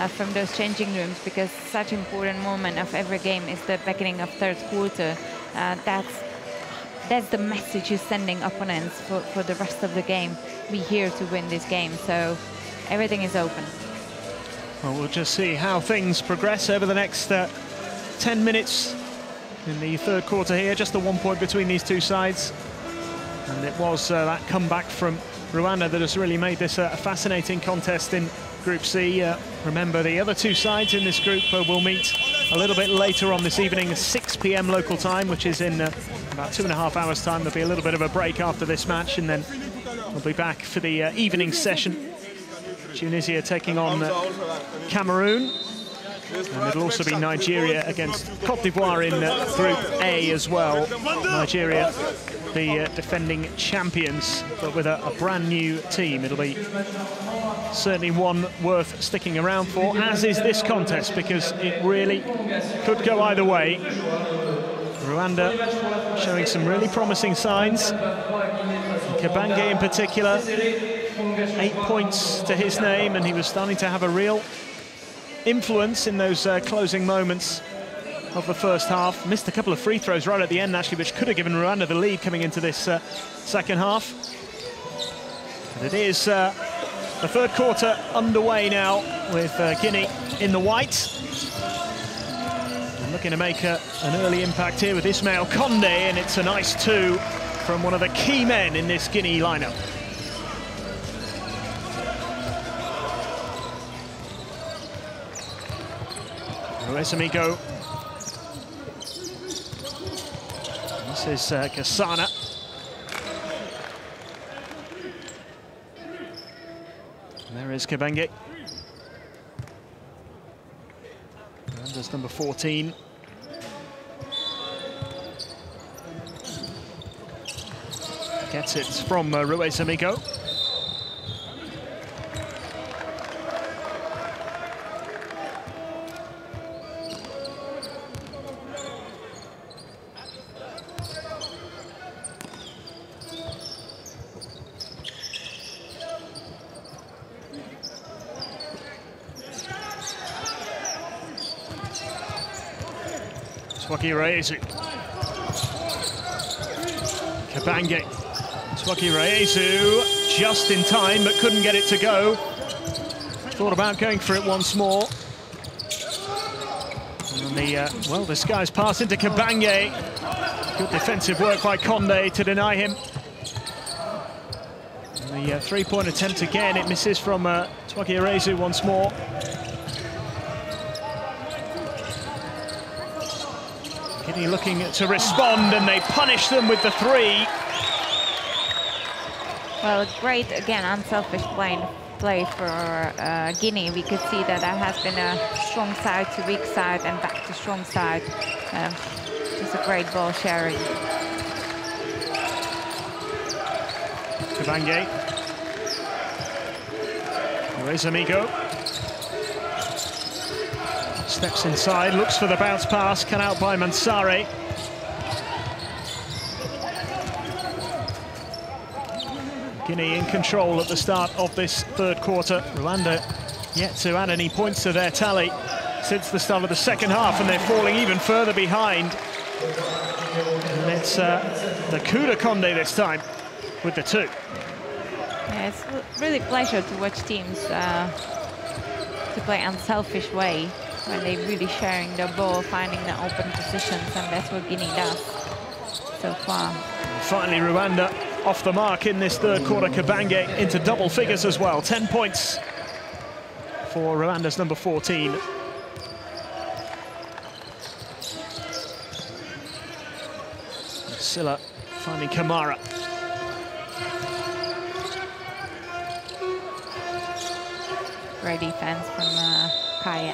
from those changing rooms, because such an important moment of every game is the beginning of third quarter. That's the message you're sending opponents for the rest of the game. We're here to win this game, so everything is open. Well, we'll just see how things progress over the next 10 minutes in the third quarter here. Just the 1 point between these two sides. And it was that comeback from Rwanda that has really made this a fascinating contest in Group C. Remember, the other two sides in this group will meet a little bit later on this evening, 6 p.m. local time, which is in about 2.5 hours' time. There'll be a little bit of a break after this match, and then we'll be back for the evening session. Tunisia taking on Cameroon. And it'll also be Nigeria against Cote d'Ivoire in Group A as well. Nigeria, the defending champions, but with a brand new team. It'll be certainly one worth sticking around for, as is this contest, because it really could go either way. Rwanda showing some really promising signs. Kabange in particular, 8 points to his name, and he was starting to have a real influence in those closing moments of the first half. Missed a couple of free throws right at the end, actually, which could have given Rwanda the lead coming into this second half. And it is the third quarter underway now, with Guinea in the white. And looking to make an early impact here with Ismail Konde, and it's a nice two from one of the key men in this Guinea lineup. Amigo. This is Kasana. And there is Kabange. Rwanda's number 14. Gets it from Ruiz Amigo. Kabange. Swaki Raezu just in time, but couldn't get it to go. Thought about going for it once more. And well, this guy's pass into Kabange. Good defensive work by Konde to deny him. And the three-point attempt again, it misses from Swaki Raezu once more. Guinea looking to respond, and they punish them with the three. Well, great, again, unselfish play for Guinea. We could see that there has been a strong side to weak side and back to strong side. Just a great ball sharing. Kabange. Ruiz Amigo. Steps inside, looks for the bounce pass, cut out by Mansare. Guinea in control at the start of this third quarter. Rwanda yet to add any points to their tally since the start of the second half, and they're falling even further behind. And it's the Kuda Konde this time with the 2. Yeah, it's really a pleasure to watch teams to play unselfish way when they're really sharing the ball, finding the open positions, and that's what Guinea does so far. And finally, Rwanda off the mark in this third quarter. Kabange into double figures as well. 10 points for Rwanda's number 14. Silla finding Kamara. Great defense from Kaya.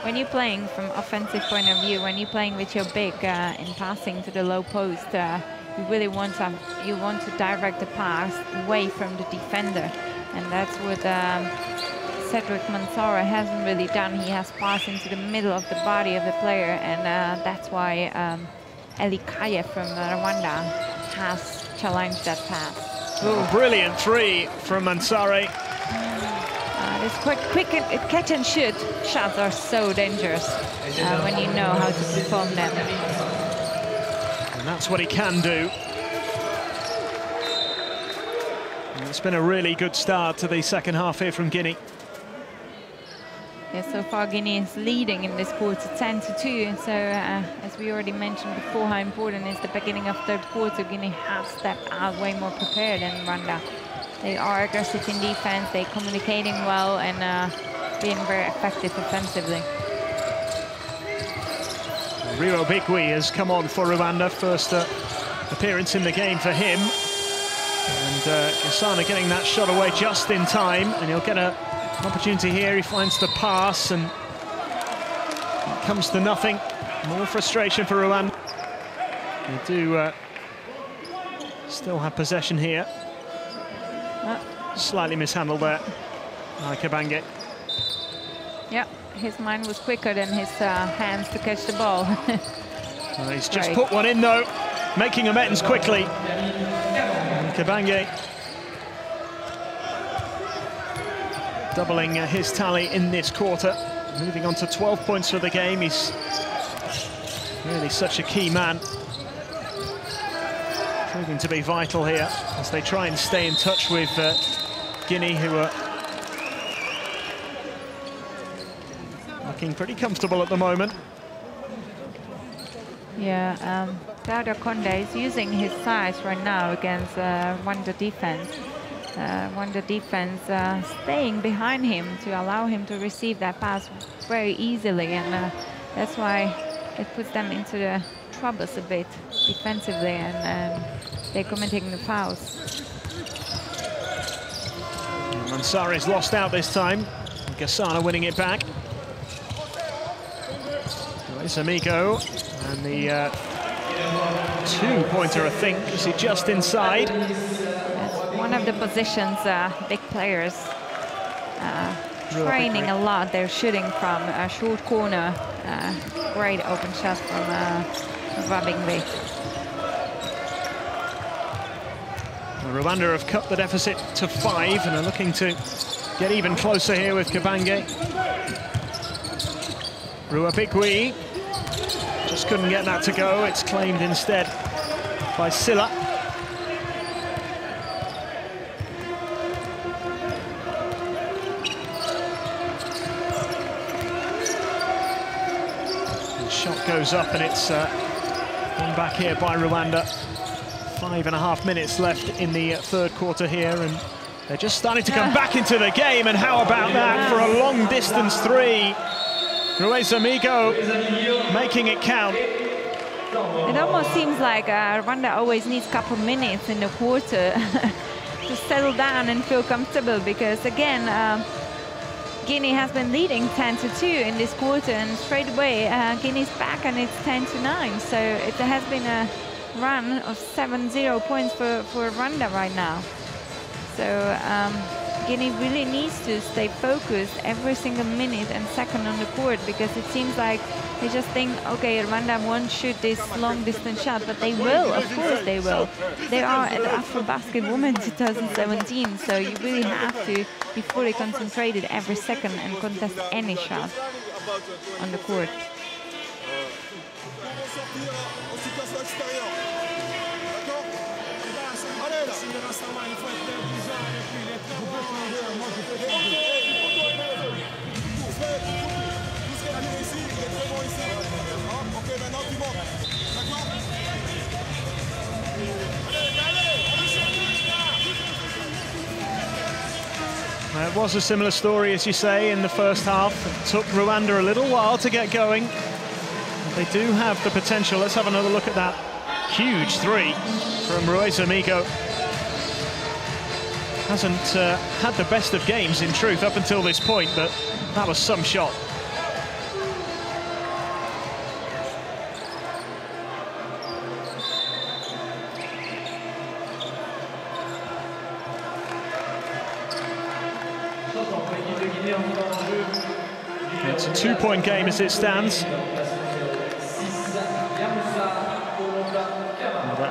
When you're playing from offensive point of view, when you're playing with your big in passing to the low post, you really want to direct the pass away from the defender, and that's what Cedric Mansoura hasn't really done. He has passed into the middle of the body of the player, and that's why Eli Kaya from Rwanda has challenged that pass. Oh, brilliant 3 from Mansoura. This quick catch and shoot shots are so dangerous when you know how to perform them. And that's what he can do. And it's been a really good start to the second half here from Guinea. Yeah, so far Guinea is leading in this quarter 10-2. So as we already mentioned before, how important is the beginning of third quarter. Guinea has stepped out way more prepared than Rwanda. They are aggressive in defense, they're communicating well, and being very effective offensively. Riro Bigwi has come on for Rwanda, first appearance in the game for him. And Gasana getting that shot away just in time, and he'll get an opportunity here. He finds the pass, and it comes to nothing. More frustration for Rwanda. They do still have possession here. Slightly mishandled there by Kabange. Yeah, his mind was quicker than his hands to catch the ball. Well, he's just put one in though, making amends quickly. And Kabange doubling his tally in this quarter, moving on to 12 points for the game. He's really such a key man, proving to be vital here as they try and stay in touch with Guinea, who are looking pretty comfortable at the moment. Yeah, Claudio Conde is using his size right now against Rwanda defense. Rwanda defense staying behind him to allow him to receive that pass very easily, and that's why it puts them into the troubles a bit defensively, and they're committing the fouls. Mansoura's lost out this time. Gasana winning it back. It's Amigo, and the 2-pointer, I think, is he just inside? That's one of the positions big players training a lot. They're shooting from a short corner. Great open shot from Rabingwe. Rwanda have cut the deficit to 5 and are looking to get even closer here with Kabange. Ruabigwi just couldn't get that to go. It's claimed instead by Silla. The shot goes up, and it's gone back here by Rwanda. 5.5 minutes left in the third quarter here, and they're just starting to come back into the game. And how about that for a long-distance 3? Ruiz Amigo making it count. It almost seems like Rwanda always needs a couple minutes in the quarter to settle down and feel comfortable, because again, Guinea has been leading 10-2 in this quarter, and straight away Guinea's back and it's 10-9. So it has been a run of 7-0 points for Rwanda right now. So Guinea really needs to stay focused every single minute and second on the court, because it seems like they just think, okay, Rwanda won't shoot this long distance shot, but they will, of course they will. They are at AfroBasket Women 2017, so you really have to be fully concentrated every second and contest any shot on the court. It was a similar story, as you say, in the first half. It took Rwanda a little while to get going. But they do have the potential. Let's have another look at that huge three from Ruiz Amigo. Hasn't had the best of games, in truth, up until this point, but that was some shot. It's a two-point game as it stands.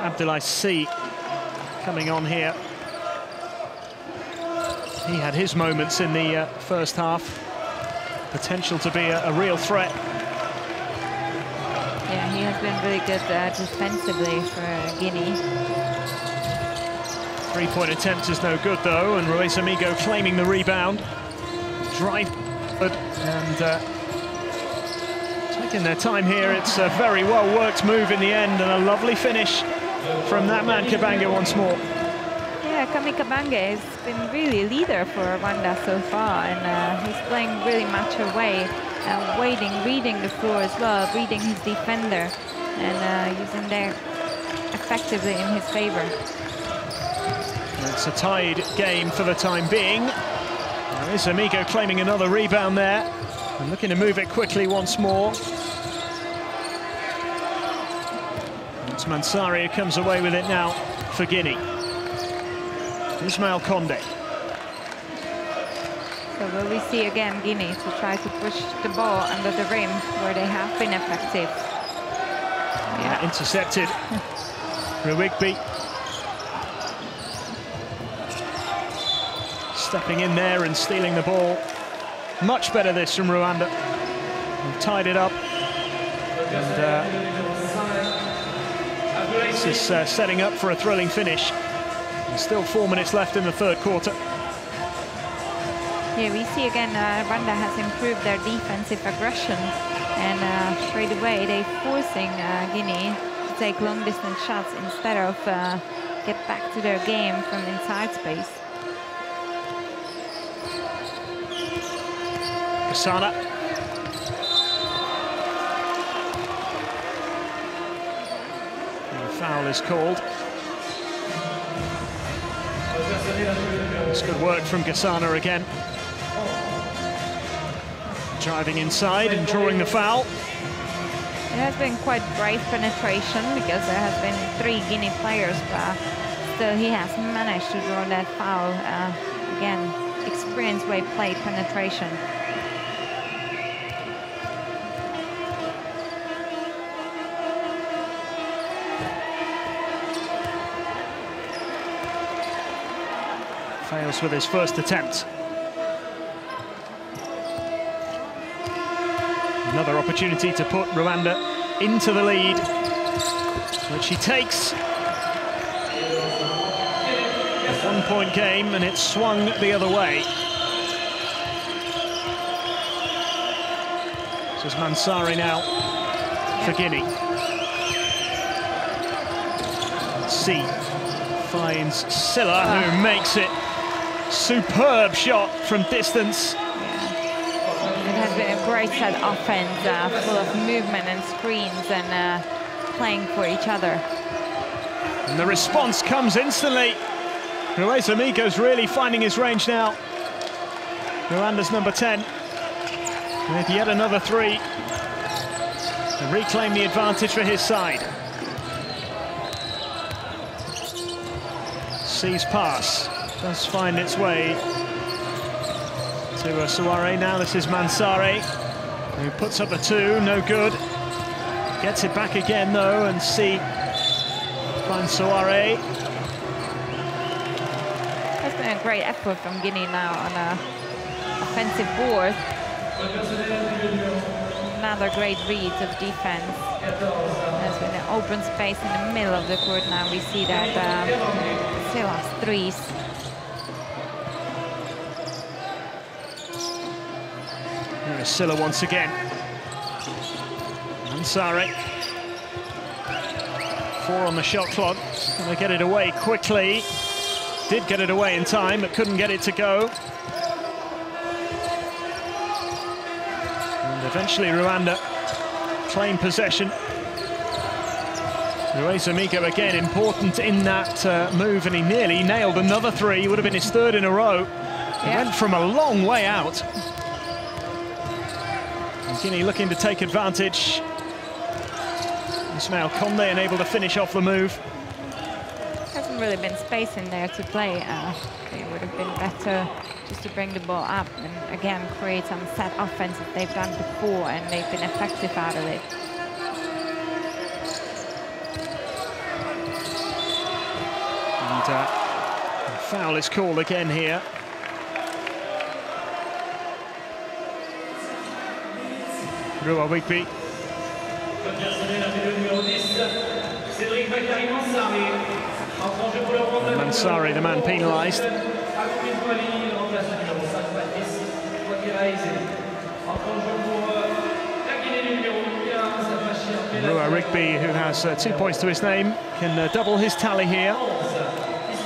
Abdoulaye C coming on here. He had his moments in the first half. Potential to be a real threat. Yeah, he has been really good defensively for Guinea. Three-point attempt is no good, though, and Ruiz Amigo claiming the rebound. Drive and taking their time here. It's a very well-worked move in the end, and a lovely finish from that man Kabanga once more. Yeah, Kami Kabanga has been really leader for Rwanda so far, and he's playing really much away, reading the floor as well, reading his defender, and using that effectively in his favor. It's a tied game for the time being. There's Amigo claiming another rebound there, and looking to move it quickly once more. It's Mansari who comes away with it now for Guinea. Ismail Condé. So will we see again Guinea to try to push the ball under the rim where they have been effective? Yeah, intercepted. Ruigby. Stepping in there and stealing the ball. Much better this from Rwanda. We've tied it up. And this is setting up for a thrilling finish. There's still 4 minutes left in the third quarter. Yeah, we see again Rwanda has improved their defensive aggression, and straight away they're forcing Guinea to take long distance shots instead of get back to their game from inside space. Kasana. And a foul is called. It's good work from Kasana again. Driving inside and drawing the foul. It has been quite brave penetration because there has been 3 Guinea players, but still he has managed to draw that foul. Again, experienced way played penetration. Fails with his first attempt. Another opportunity to put Rwanda into the lead, which he takes. A 1-point game, and it's swung the other way. This is Mansari now for Guinea. C finds Silla, who makes it. Superb shot from distance. Yeah. It has been a great set offense, full of movement and screens and playing for each other. And the response comes instantly. Ruiz Amigo's really finding his range now. Rwanda's number 10 with yet another 3 to reclaim the advantage for his side. C's pass does find its way to Suare. Now this is Mansare, who puts up a 2, no good. Gets it back again though, and see finds Suare. That's been a great effort from Guinea now on a offensive board. Another great read of defense. There's been an open space in the middle of the court now. We see that still has threes. Here is Silla once again. Mansare. 4 on the shot clock. Going to get it away quickly. Did get it away in time, but couldn't get it to go. And eventually Rwanda claim possession. Luis Amigo again important in that move, and he nearly nailed another 3. Would have been his 3rd in a row. He went from a long way out. And Guinea looking to take advantage. Ismail Conde unable to finish off the move. Hasn't really been space in there to play. It would have been better just to bring the ball up and again create some set offense that they've done before, and they've been effective out of it. And a foul is called again here. Rua Wigby. Mansare, the man penalised. Rua Rigby, who has 2 points to his name, can double his tally here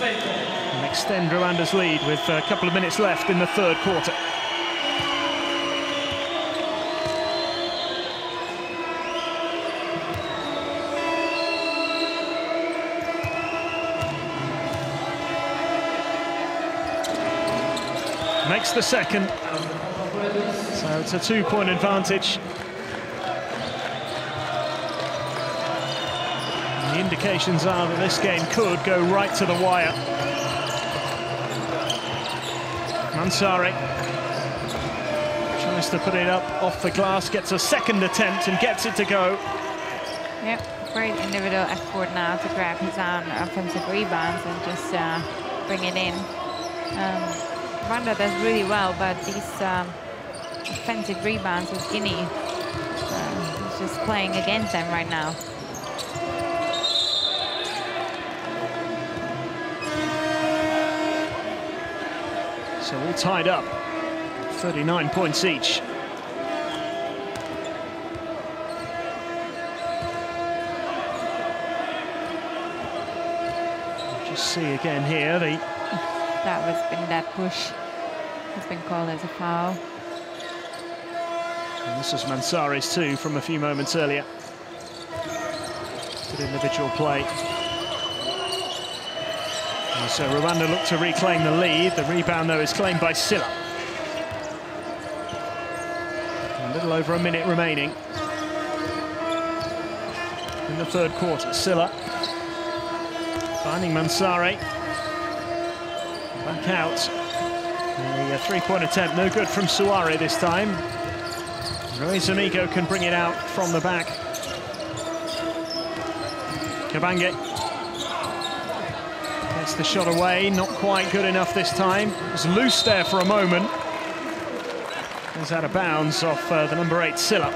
and extend Rwanda's lead with a couple of minutes left in the 3rd quarter. Makes the 2nd, so it's a 2-point advantage. And the indications are that this game could go right to the wire. Mansare tries to put it up off the glass, gets a 2nd attempt and gets it to go. Yep, great individual effort now to grab his own offensive rebounds and just bring it in. Rwanda does really well, but these offensive rebounds with Guinea, he's just playing against them right now. So all tied up, 39 points each. Just see again here, that push has been called as a foul. And this is Mansare's 2 from a few moments earlier. Good individual play. And so Rwanda look to reclaim the lead. The rebound, though, is claimed by Silla. A little over a minute remaining in the 3rd quarter. Silla finding Mansare. Back out. And the 3-point attempt, no good from Suare this time. Luis Amigo can bring it out from the back. Kabange gets the shot away, not quite good enough this time. It was loose there for a moment. It's out of bounds off the number 8, Silla.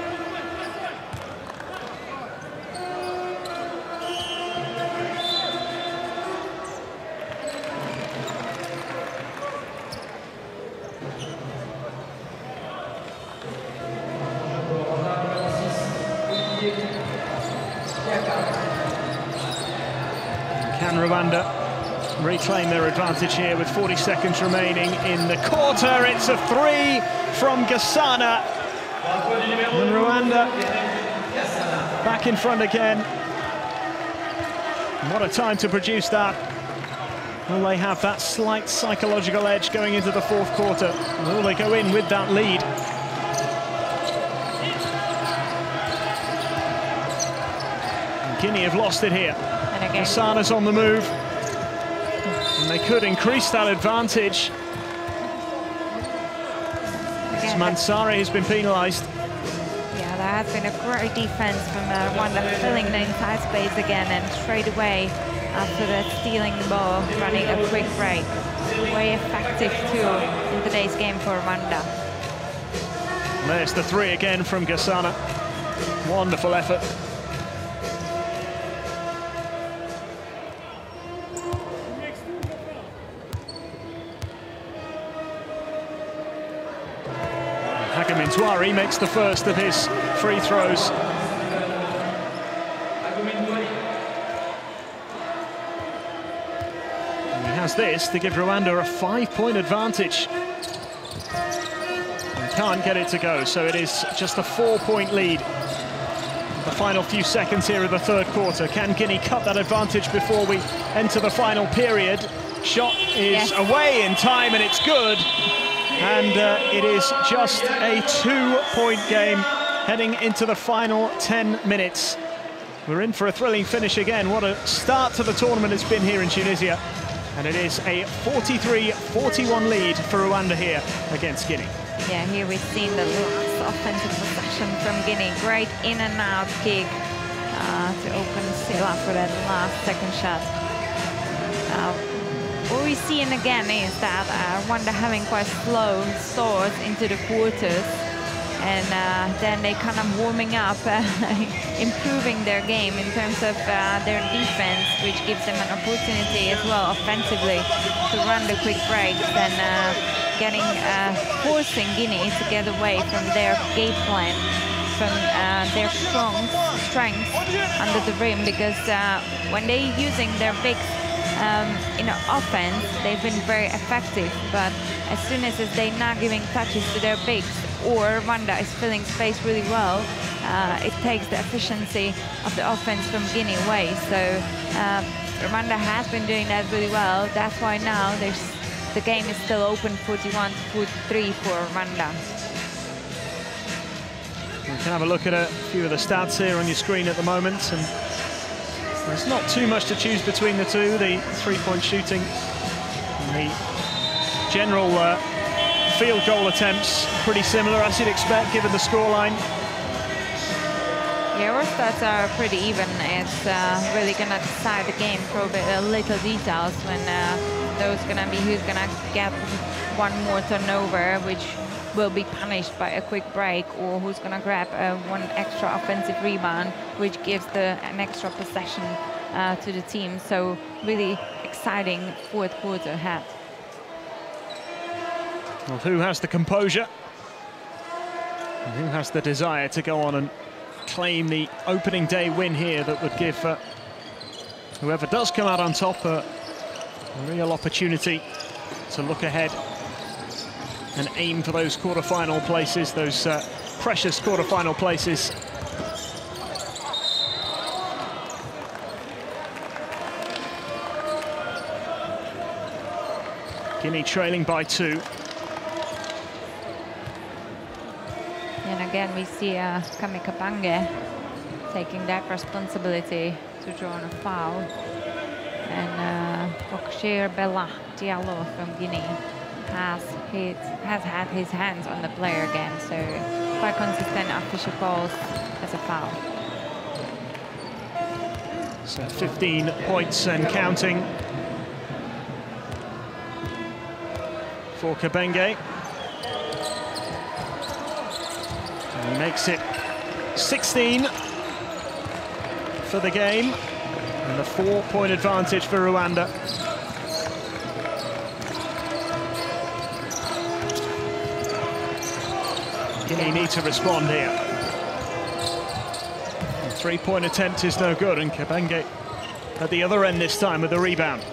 Can Rwanda reclaim their advantage here with 40 seconds remaining in the quarter? It's a 3 from Gasana. And Rwanda back in front again. What a time to produce that. Will they have that slight psychological edge going into the 4th quarter? Will they go in with that lead? And Guinea have lost it here. Gasana's on the move, and they could increase that advantage. again, Mansari has been penalised. yeah, there has been a great defense from Rwanda, filling the inside space again, and straight away after that, stealing the ball, running a quick break. Way effective tool in today's game for Rwanda. There's the three again from Gasana. Wonderful effort. Hagamintwari makes the first of his free throws. And he has this to give Rwanda a 5-point advantage. And can't get it to go, so it is just a 4-point lead. The final few seconds here of the third quarter. Can Guinea cut that advantage before we enter the final period? Shot is away in time, and it's good. And it is just a 2-point game heading into the final 10 minutes. We're in for a thrilling finish again. What a start to the tournament it's been here in Tunisia. And it is a 43-41 lead for Rwanda here against Guinea. Yeah, here we've seen the last offensive possession from Guinea. Great in and out kick to open Silla for that last second shot. What we're seeing again is that Rwanda having quite slow starts into the quarters, and then they kind of warming up, improving their game in terms of their defense, which gives them an opportunity as well offensively to run the quick breaks and forcing Guinea to get away from their game plan, from their strengths under the rim, because when they're using their bigs in offense, they've been very effective, but as soon as they're not giving touches to their bigs, or Rwanda is filling space really well, it takes the efficiency of the offense from Guinea away. So Rwanda has been doing that really well. That's why now the game is still open, 41-43 for Rwanda. We can have a look at a few of the stats here on your screen at the moment, and there's not too much to choose between the two. The three-point shooting and the general field goal attempts pretty similar, as you'd expect, given the scoreline. Yeah, our stats are pretty even. It's really going to decide the game, probably a little details when those going to be who's going to get one more turnover, which will be punished by a quick break, or who's going to grab one extra offensive rebound, which gives an extra possession to the team. So really exciting fourth quarter ahead. Well, who has the composure? And who has the desire to go on and claim the opening day win here that would give whoever does come out on top a real opportunity to look ahead and aim for those quarter-final places, those precious quarter-final places. Guinea trailing by 2. And again, we see Kamikabange taking that responsibility to draw on a foul. And Okshir Bella Diallo from Guinea has had his hands on the player again, so quite consistent official calls as a foul. So 15 points and counting for Kabenge. And he makes it 16 for the game, and a 4-point advantage for Rwanda. Guinea need to respond here. The 3-point attempt is no good, and Kabenge at the other end this time with the rebound.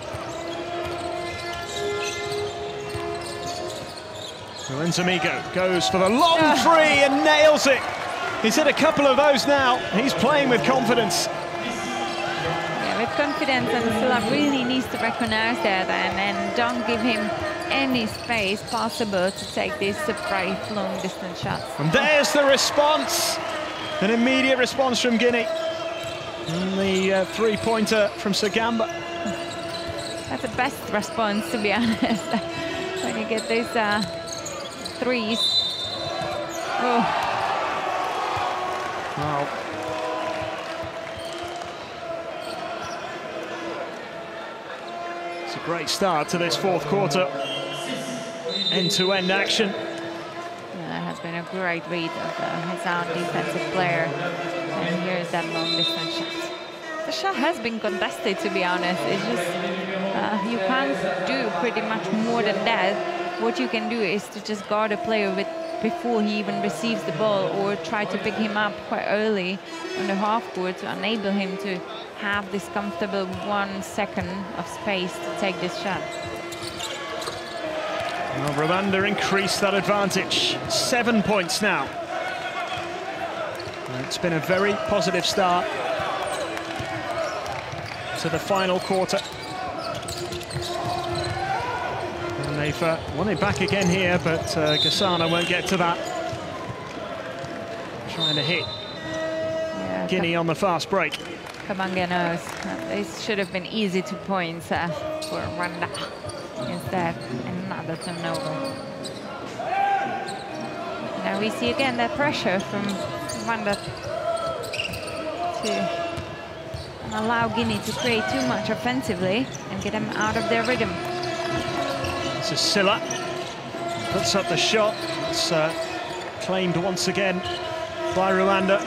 Enzamigo goes for the long three and nails it. He's hit a couple of those now. He's playing with confidence. Yeah, with confidence, and Silla really needs to recognize that and don't give him any space possible to take these surprise long distance shots. And there's the response. An immediate response from Guinea. And the three-pointer from Sagamba. That's the best response, to be honest. When you get these threes Oh. Wow. It's a great start to this fourth quarter. End-to-end action. Yeah, that has been a great read of his own defensive player. And here's that long distance shot. The shot has been contested, to be honest. It's just, you can't do pretty much more than that. What you can do is to just guard a player before he even receives the ball, or try to pick him up quite early on the half court to enable him to have this comfortable 1 second of space to take this shot. Well, Rwanda increased that advantage. 7 points now. It's been a very positive start to the final quarter. And they've won it back again here, but Gasana won't get to that. Trying to hit Guinea on the fast break. Kabanga knows. This should have been easy 2 points for Rwanda. Instead, another turnover. Now we see again that pressure from Rwanda to allow Guinea to create too much offensively and get them out of their rhythm. This is Silla. Puts up the shot. It's claimed once again by Rwanda.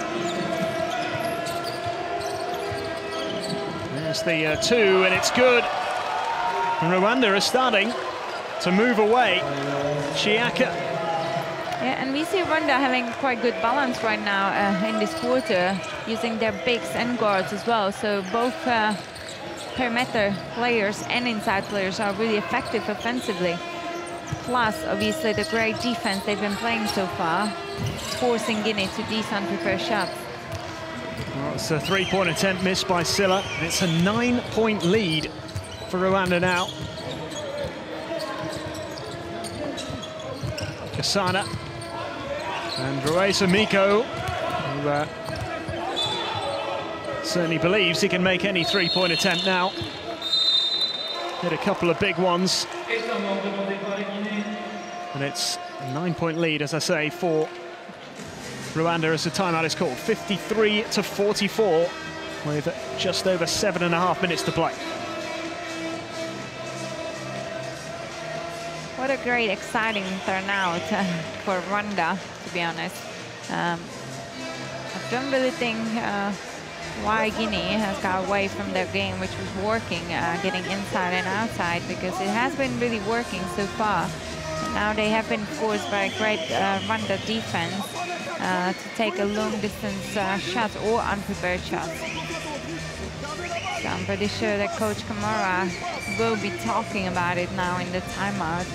There's the 2, and it's good. And Rwanda is starting to move away. Chiaka. Yeah, and we see Rwanda having quite good balance right now in this quarter, using their bigs and guards as well. So both perimeter players and inside players are really effective offensively. Plus, obviously, the great defense they've been playing so far, forcing Guinea to these unprepared shots. Well, it's a 3-point attempt missed by Silla. It's a 9-point lead for Rwanda now. Gasana and Ruesa Miko, who certainly believes he can make any 3-point attempt now. Hit a couple of big ones. And it's a 9-point lead, as I say, for Rwanda as the timeout is called. 53-44 with just over 7.5 minutes to play. What a great, exciting turnout for Rwanda, to be honest. I don't really think why Guinea has got away from their game, which was working, getting inside and outside, because it has been really working so far. And now they have been forced by a great Rwanda defense to take a long distance shots or unprepared shots. So I'm pretty sure that Coach Kamara will be talking about it now in the timeout.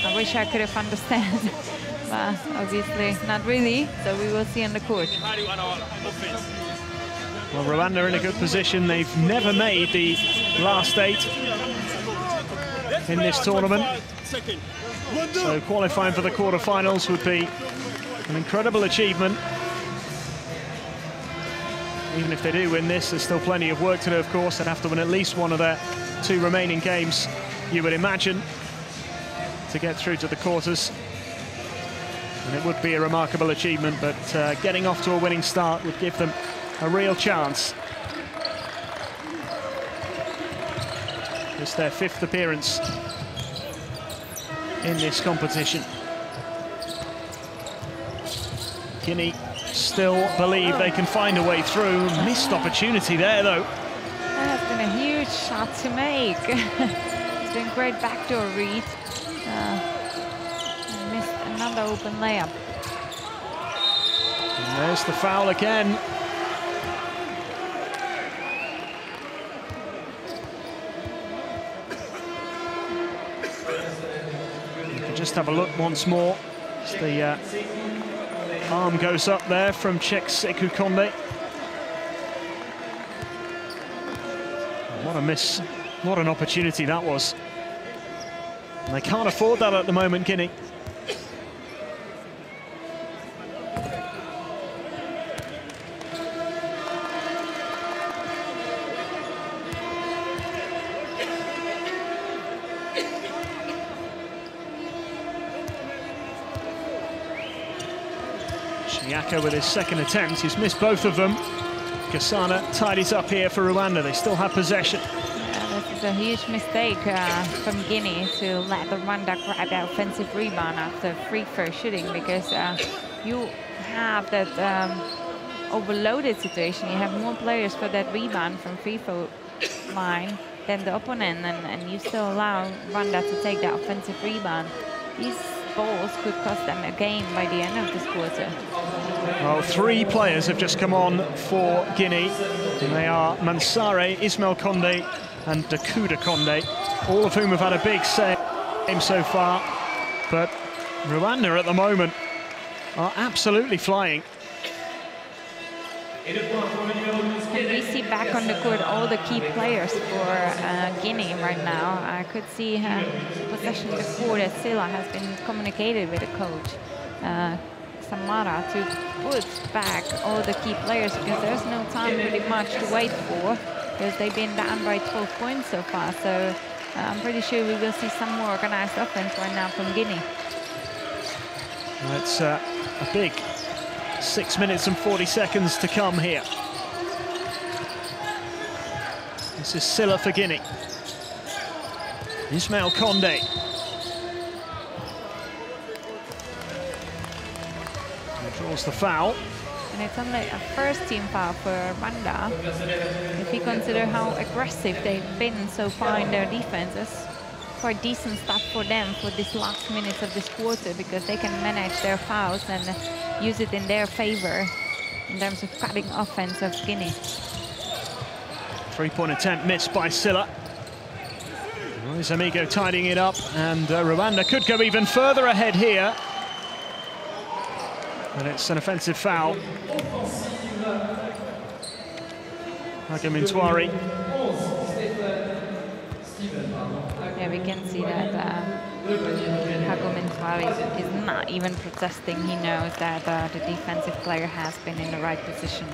I wish I could have understood, but obviously not really, so we will see on the court. Well, Rwanda are in a good position. They've never made the last 8 in this tournament. So qualifying for the quarterfinals would be an incredible achievement. Even if they do win this, there's still plenty of work to do, of course. They'd have to win at least one of their 2 remaining games, you would imagine, to get through to the quarters. And it would be a remarkable achievement, but getting off to a winning start would give them a real chance. It's their 5th appearance in this competition. Guinea still believe they can find a way through. Missed opportunity there, though. That has been a huge shot to make. It's been great backdoor read. Missed another open layup. And there's the foul again. You can just have a look once more. It's the arm goes up there from Chekseku Konde. What a miss, what an opportunity that was. And they can't afford that at the moment, Guinea. Shiaka with his second attempt. He's missed both of them. Gasana tidies up here for Rwanda. They still have possession. This is a huge mistake from Guinea to let Rwanda grab the offensive rebound after free throw shooting, because you have that overloaded situation. You have more players for that rebound from free throw line than the opponent, and you still allow Rwanda to take that offensive rebound. These balls could cost them a game by the end of this quarter. Well, 3 players have just come on for Guinea, and they are Mansare, Ismail Condé and Dakuda Condé, all of whom have had a big game so far. But Rwanda at the moment are absolutely flying. And we see back on the court all the key players for Guinea right now. I could see possession of the court as Silla has been communicated with the coach, Samara, to put back all the key players, because there's no time really much to wait for, because they've been down by 12 points so far. So I'm pretty sure we will see some more organized offense right now from Guinea. It's a big 6 minutes and 40 seconds to come here. This is Silla for Guinea. Ismail Condé. He draws the foul. And it's only a first team foul for Rwanda. If you consider how aggressive they've been so far in their defense, it's quite decent stuff for them for this last minutes of this quarter, because they can manage their fouls and use it in their favor in terms of cutting offense of Guinea. 3-point attempt missed by Silla. His amigo tidying it up, and Rwanda could go even further ahead here. And it's an offensive foul. Hagamintwari. Yeah, we can see that Hagamintwari is not even protesting. He knows that the defensive player has been in the right position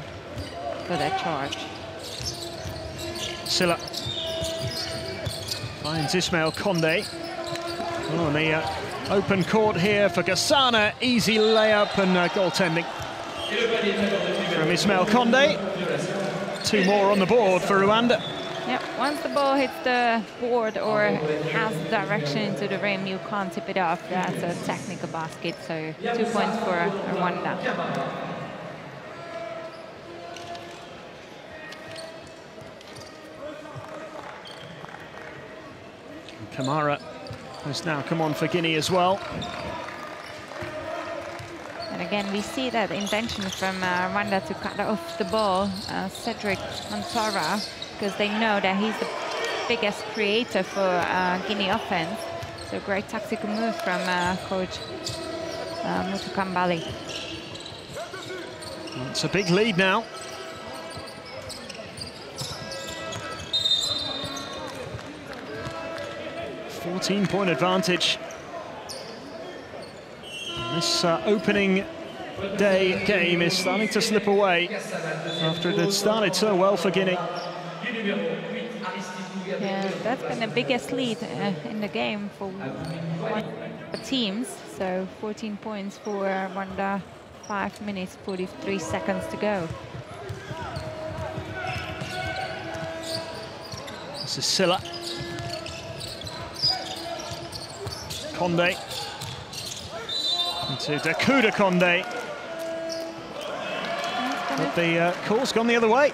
for that charge. Silla finds Ismail Condé. Oh, and the open court here for Gasana. Easy layup and goaltending from Ismail Condé. 2 more on the board for Rwanda. Yep, once the ball hits the board or has direction into the rim, you can't tip it off. That's a technical basket, so 2 points for Rwanda. Kamara has now come on for Guinea as well. And again, we see that intention from Rwanda to cut off the ball, Cedric Mantara, because they know that he's the biggest creator for Guinea offense. So great tactical move from coach Mutukambali. It's a big lead now. $14-point advantage. This opening day game is starting to slip away after it had started so well for Guinea. Yeah, that's been the biggest lead in the game for teams. So 14 points for Rwanda, 5 minutes, 43 seconds to go. This is Silla. Condé. Into Dakuda Condé. But the call's gone the other way.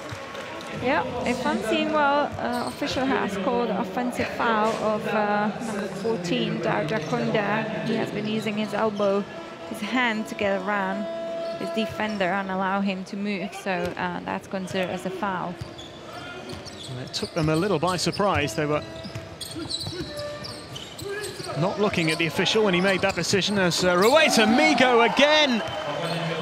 Yeah, if I'm seeing well, official has called offensive foul of number 14, Dakuda. He has been using his elbow, his hand to get around his defender and allow him to move. So that's considered as a foul. Well, it took them a little by surprise. They were not looking at the official when he made that decision, as Ruweta Migo again.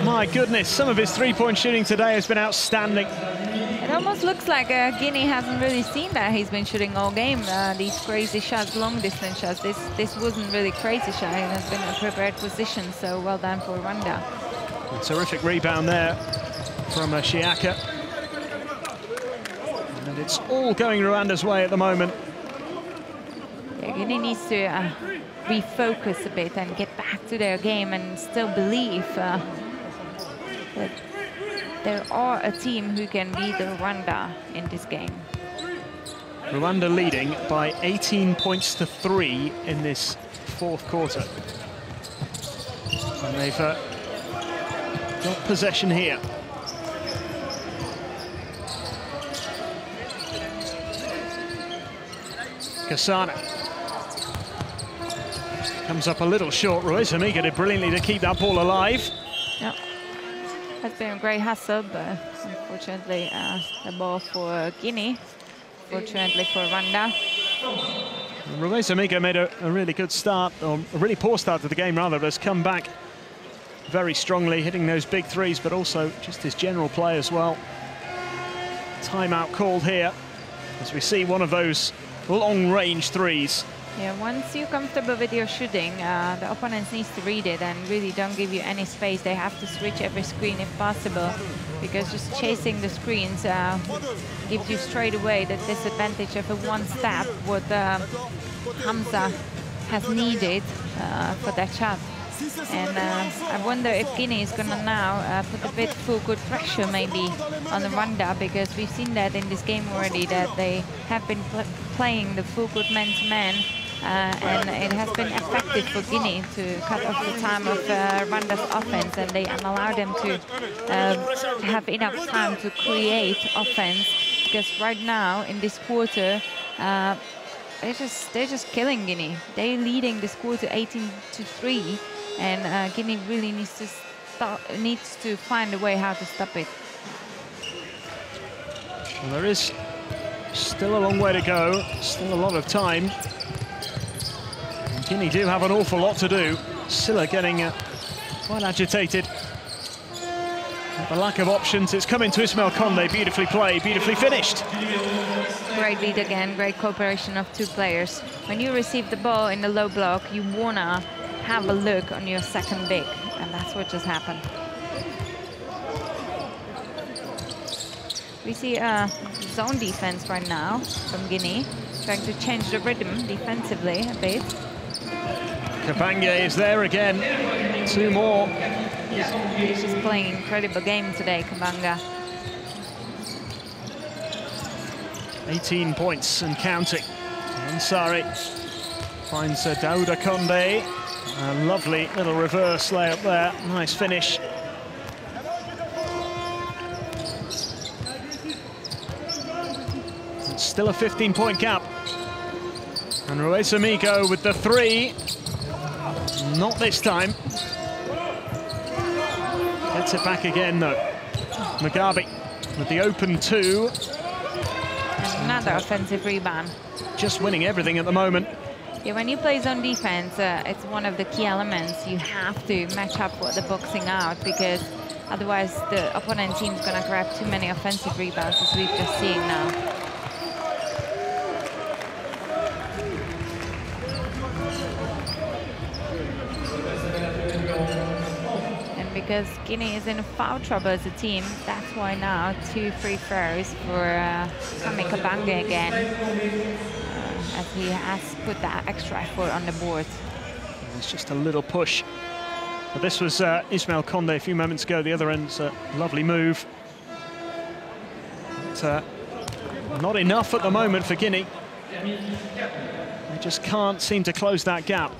My goodness, some of his 3-point shooting today has been outstanding. It almost looks like Guinea hasn't really seen that he's been shooting all game. These crazy shots, long distance shots. This wasn't really crazy shot. It has been a prepared position, so well done for Rwanda. A terrific rebound there from Shiaka. And it's all going Rwanda's way at the moment. Yeah, Guinea needs to refocus a bit and get back to their game and still believe But there are a team who can beat Rwanda in this game. Rwanda leading by 18 points to 3 in this fourth quarter. And they've got possession here. Kasana comes up a little short. Ruiz-Amiga did brilliantly to keep that ball alive. Yeah, has been a great hustle, but unfortunately the ball for Guinea. Fortunately for Rwanda. Ruiz-Amiga made a really good start, or a really poor start to the game rather, but has come back very strongly, hitting those big threes, but also just his general play as well. Timeout called here, as we see one of those long-range threes. Yeah, once you're comfortable with your shooting, the opponents needs to read it and really don't give you any space. They have to switch every screen if possible, because just chasing the screens gives you straight away the disadvantage of a one-step, what Hamza has needed for that shot. And I wonder if Guinea is going to now put a bit full good pressure maybe on Rwanda, because we've seen that in this game already, that they have been playing the full good man-to-man, and it has been effective for Guinea to cut off the time of Rwanda's offense, and they allow them to have enough time to create offense, because right now in this quarter they're just killing Guinea. They're leading this quarter 18-3. And Guinea really needs to find a way how to stop it. Well, there is still a long way to go, still a lot of time. And Guinea do have an awful lot to do. Silla getting quite agitated. The lack of options, it's coming to Ismail Condé, beautifully played, beautifully finished. Great lead again, great cooperation of two players. When you receive the ball in the low block, you wanna have a look on your second big, and that's what just happened. We see zone defense right now from Guinea, trying to change the rhythm defensively a bit. Kabange is there again, 2 more. He's just playing an incredible game today, Kabanga. 18 points and counting. Ansari finds Dauda Condé. A lovely little reverse layup there. Nice finish. It's still a 15-point gap. And Ruiz-Amiga with the 3. Not this time. Gets it back again, though. Mugabe with the open 2. And another offensive rebound. Just winning everything at the moment. Yeah, when you play zone defense, it's one of the key elements. You have to match up with the boxing out, because otherwise the opponent team's going to grab too many offensive rebounds, as we've just seen now. And because Guinea is in foul trouble as a team, that's why now 2 free throws for Sami Kabange again. As he has put that extra effort on the board. It's just a little push. But this was Ismail Condé a few moments ago. The other end's a lovely move. But, not enough at the moment for Guinea. They just can't seem to close that gap.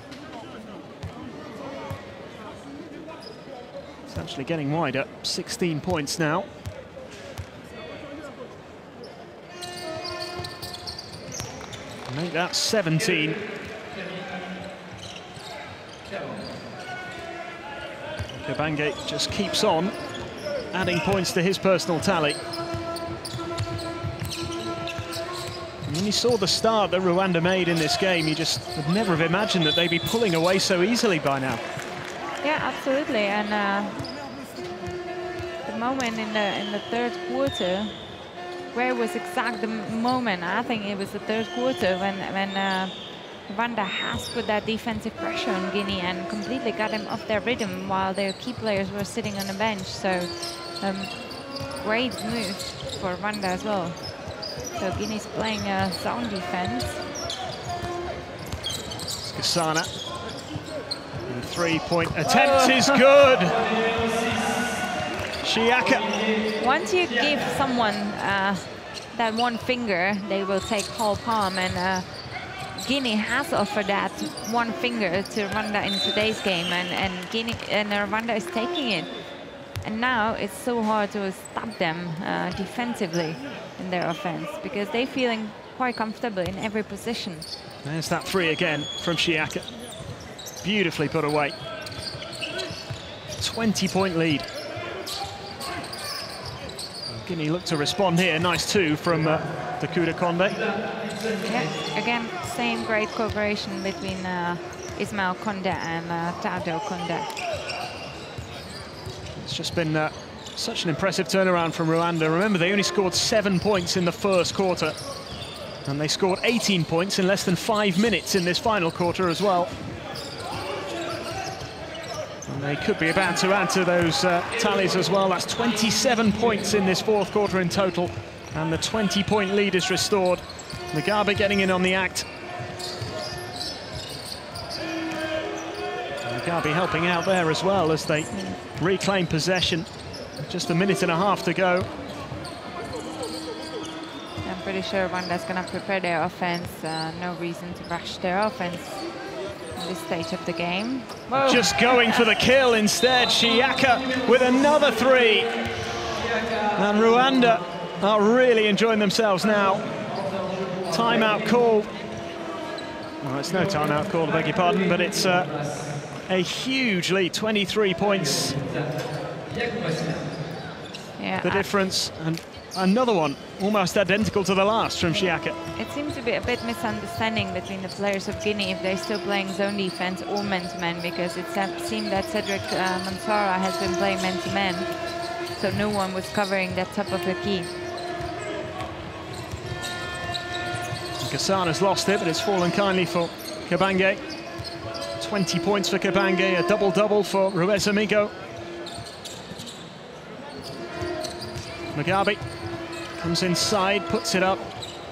It's actually getting wider. 16 points now. Make that 17. Kabange just keeps on adding points to his personal tally. And when you saw the start that Rwanda made in this game, you just would never have imagined that they'd be pulling away so easily by now. Yeah, absolutely. And the moment in the third quarter, where was exact the moment? I think it was the third quarter when Rwanda has put that defensive pressure on Guinea and completely got them off their rhythm while their key players were sitting on the bench. So great move for Rwanda as well. So Guinea's playing zone defense. Kasana. The 3-point attempt is good. Shiaka. Once you give someone that one finger, they will take whole palm, and Guinea has offered that one finger to Rwanda in today's game, and Rwanda is taking it. And now it's so hard to stop them defensively in their offense, because they're feeling quite comfortable in every position. There's that three again from Shiaka. Beautifully put away. 20-point lead. Guinea look to respond here. Nice two from Dakuda Konde. Yeah, again, same great cooperation between Ismail Konde and Tado Konde. It's just been such an impressive turnaround from Rwanda. Remember, they only scored 7 points in the first quarter, and they scored 18 points in less than 5 minutes in this final quarter as well. And they could be about to add to those tallies as well. That's 27 points in this fourth quarter in total, and the 20-point lead is restored. Mugabe getting in on the act. Mugabe helping out there as well as they reclaim possession. Just a minute and a half to go. I'm pretty sure Rwanda's going to prepare their offense. No reason to rush their offense at this stage of the game. Whoa. Just going for the kill instead. Shiaka with another three. And Rwanda are really enjoying themselves now. Timeout called. Well, it's no timeout called, I beg your pardon, but it's a huge lead, 23 points. Yeah, the difference, and another one almost identical to the last from Shiaka. It seems to be a bit misunderstanding between the players of Guinea if they're still playing zone defense or man-to-man, because it seemed that Cedric Mansara has been playing man-to-man, so no one was covering that top of the key. Gassana's lost it, but it's fallen kindly for Kabange. 20 points for Kabange, a double-double for Ruiz Amigo. Mugabe comes inside, puts it up.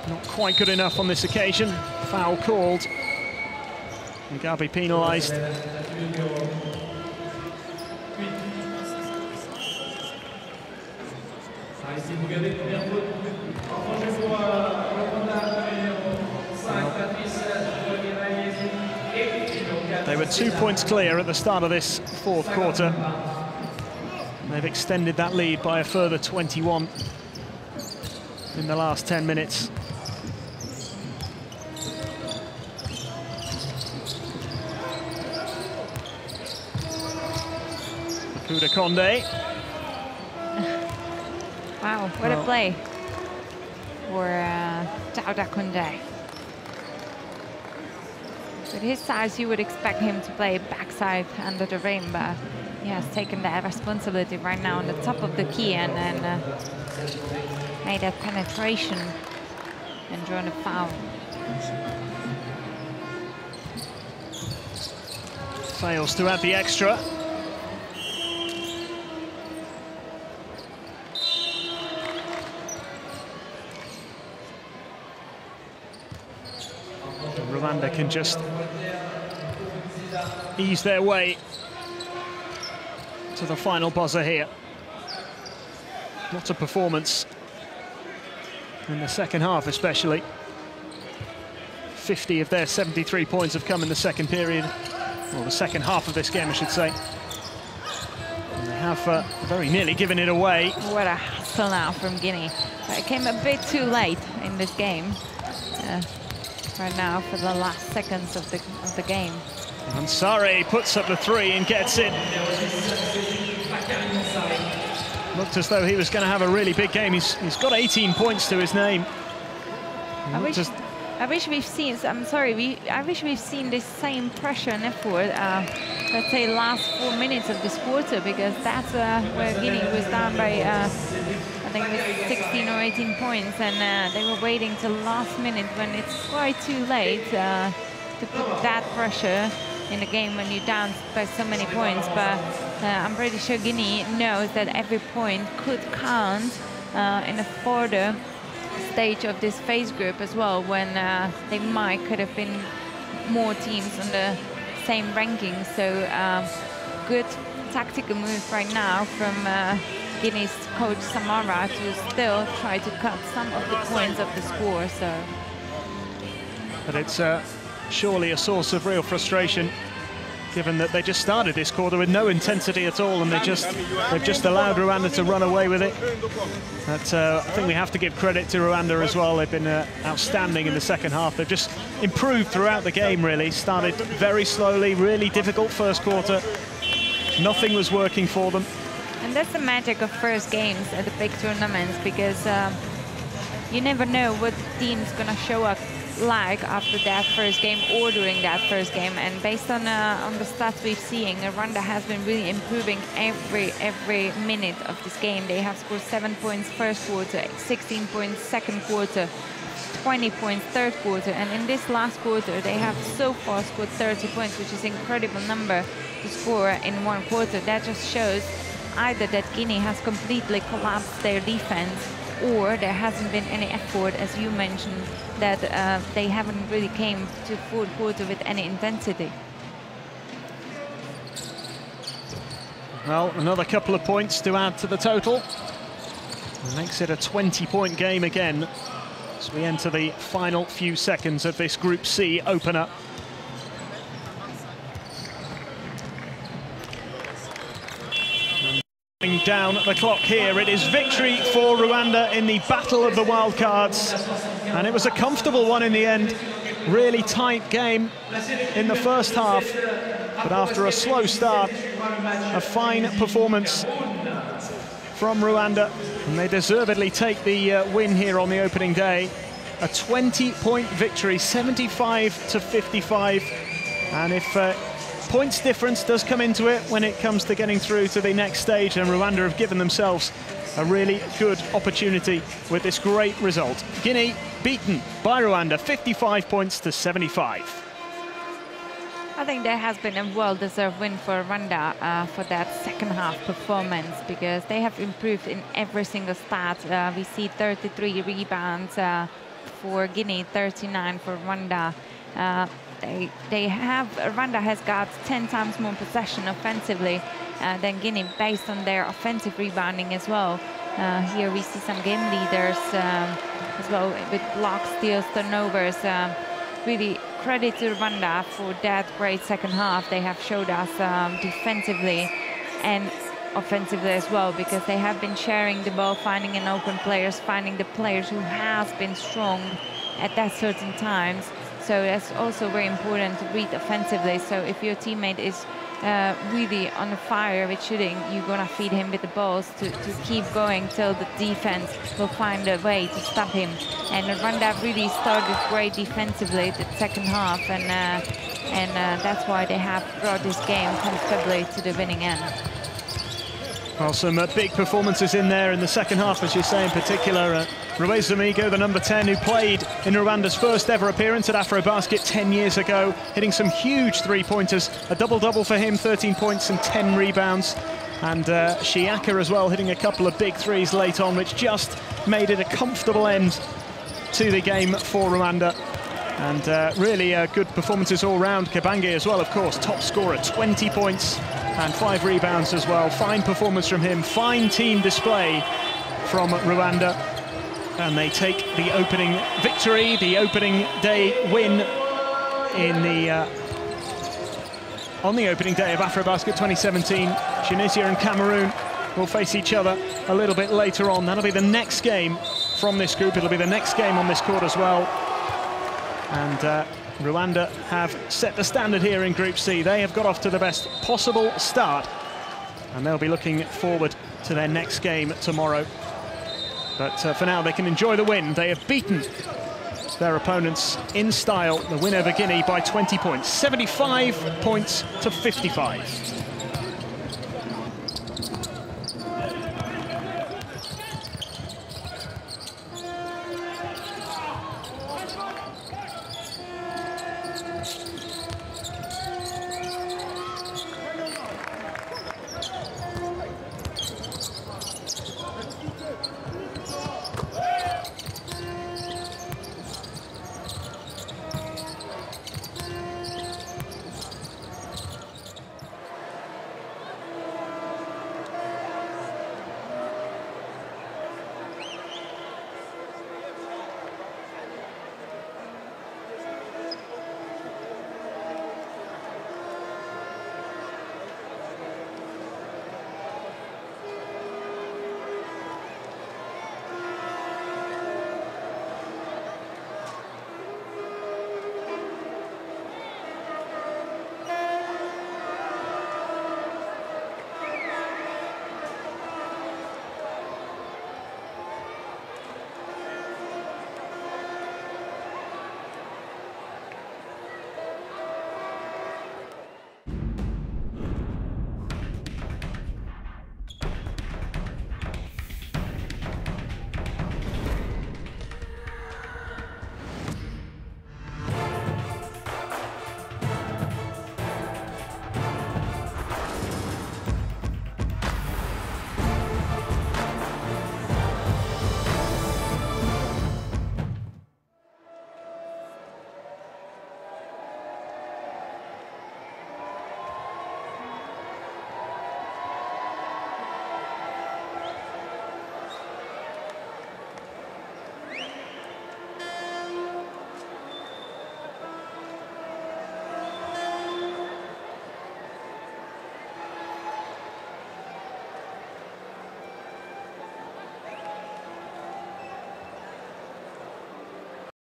Not quite good enough on this occasion. Foul called. Mugabe penalised. They were 2 points clear at the start of this fourth quarter. They've extended that lead by a further 21 in the last 10 minutes. Dakuda Konde. Wow, what a play for Dakuda Konde. With his size, you would expect him to play backside under the rim, but he has taken that responsibility right now on the top of the key and made that penetration and drawn a foul. Fails to add the extra. Rwanda can just ease their way to the final buzzer here. What a performance in the second half, especially. 50 of their 73 points have come in the second period, or the second half of this game, I should say. And they have very nearly given it away. What a hustle now from Guinea. It came a bit too late in this game. Right now for the last seconds of the game. Ansari puts up the three and gets it. Looked as though he was going to have a really big game. He's got 18 points to his name. I wish we've seen. I wish we've seen this same pressure and effort. Let's say last 4 minutes of this quarter, because that's where Guinea was down by I think it was 16 or 18 points, and they were waiting till last minute when it's quite too late to put that pressure in the game when you're down by so many points. But I'm pretty sure Guinea knows that every point could count in a further stage of this phase group as well, when they could have been more teams on the same ranking. So good tactical move right now from Guinea's coach Samara to still try to cut some of the points of the score. So, but it's surely a source of real frustration, given that they just started this quarter with no intensity at all, and they've just allowed Rwanda to run away with it. But I think we have to give credit to Rwanda as well. They've been outstanding in the second half. They've just improved throughout the game, really. Started very slowly, really difficult first quarter. Nothing was working for them. And that's the magic of first games at the big tournaments, because you never know what the team's going to show up like after that first game or during that first game. And based on the stats we've seen, Rwanda has been really improving every minute of this game. They have scored 7 points first quarter, 16 points second quarter, 20 points third quarter, and in this last quarter they have so far scored 30 points, which is an incredible number to score in one quarter. That just shows either that Guinea has completely collapsed their defense, or there hasn't been any effort, as you mentioned, that they haven't really came to fourth quarter with any intensity. Well, another couple of points to add to the total. It makes it a 20-point game again as we enter the final few seconds of this Group C opener. Down the clock here. It is victory for Rwanda in the battle of the wildcards, and it was a comfortable one in the end. Really tight game in the first half, but after a slow start, a fine performance from Rwanda, and they deservedly take the win here on the opening day. A 20-point victory, 75-55, and if points difference does come into it when it comes to getting through to the next stage, and Rwanda have given themselves a really good opportunity with this great result. Guinea beaten by Rwanda 55 points to 75. I think there has been a well-deserved win for Rwanda for that second half performance, because they have improved in every single stat. We see 33 rebounds for Guinea, 39 for Rwanda. Rwanda has got 10 times more possession offensively than Guinea, based on their offensive rebounding as well. Here we see some game leaders as well, with blocks, steals, turnovers. Really credit to Rwanda for that great second half they have showed us defensively and offensively as well, because they have been sharing the ball, finding an open players, finding the players who has been strong at that certain times. So that's also very important to read offensively. So if your teammate is really on the fire with shooting, you're gonna feed him with the balls to keep going till the defense will find a way to stop him. And Rwanda really started great defensively the second half, and that's why they have brought this game comfortably to the winning end. Well, some big performances in there in the second half, as you say, in particular. Ruiz Amigo, the number 10, who played in Rwanda's first ever appearance at AfroBasket 10 years ago, hitting some huge three-pointers. A double-double for him, 13 points and 10 rebounds. And Shiaka as well, hitting a couple of big threes late on, which just made it a comfortable end to the game for Rwanda. And really good performances all round. Kabange as well, of course, top scorer, 20 points and 5 rebounds as well. Fine performance from him, fine team display from Rwanda. And they take the opening victory, the opening day win in the on the opening day of AfroBasket 2017. Tunisia and Cameroon will face each other a little bit later on. That'll be the next game from this group. It'll be the next game on this court as well. And Rwanda have set the standard here in Group C. They have got off to the best possible start, and they'll be looking forward to their next game tomorrow. But for now, they can enjoy the win. They have beaten their opponents in style. The win over Guinea by 20 points, 75 points to 55.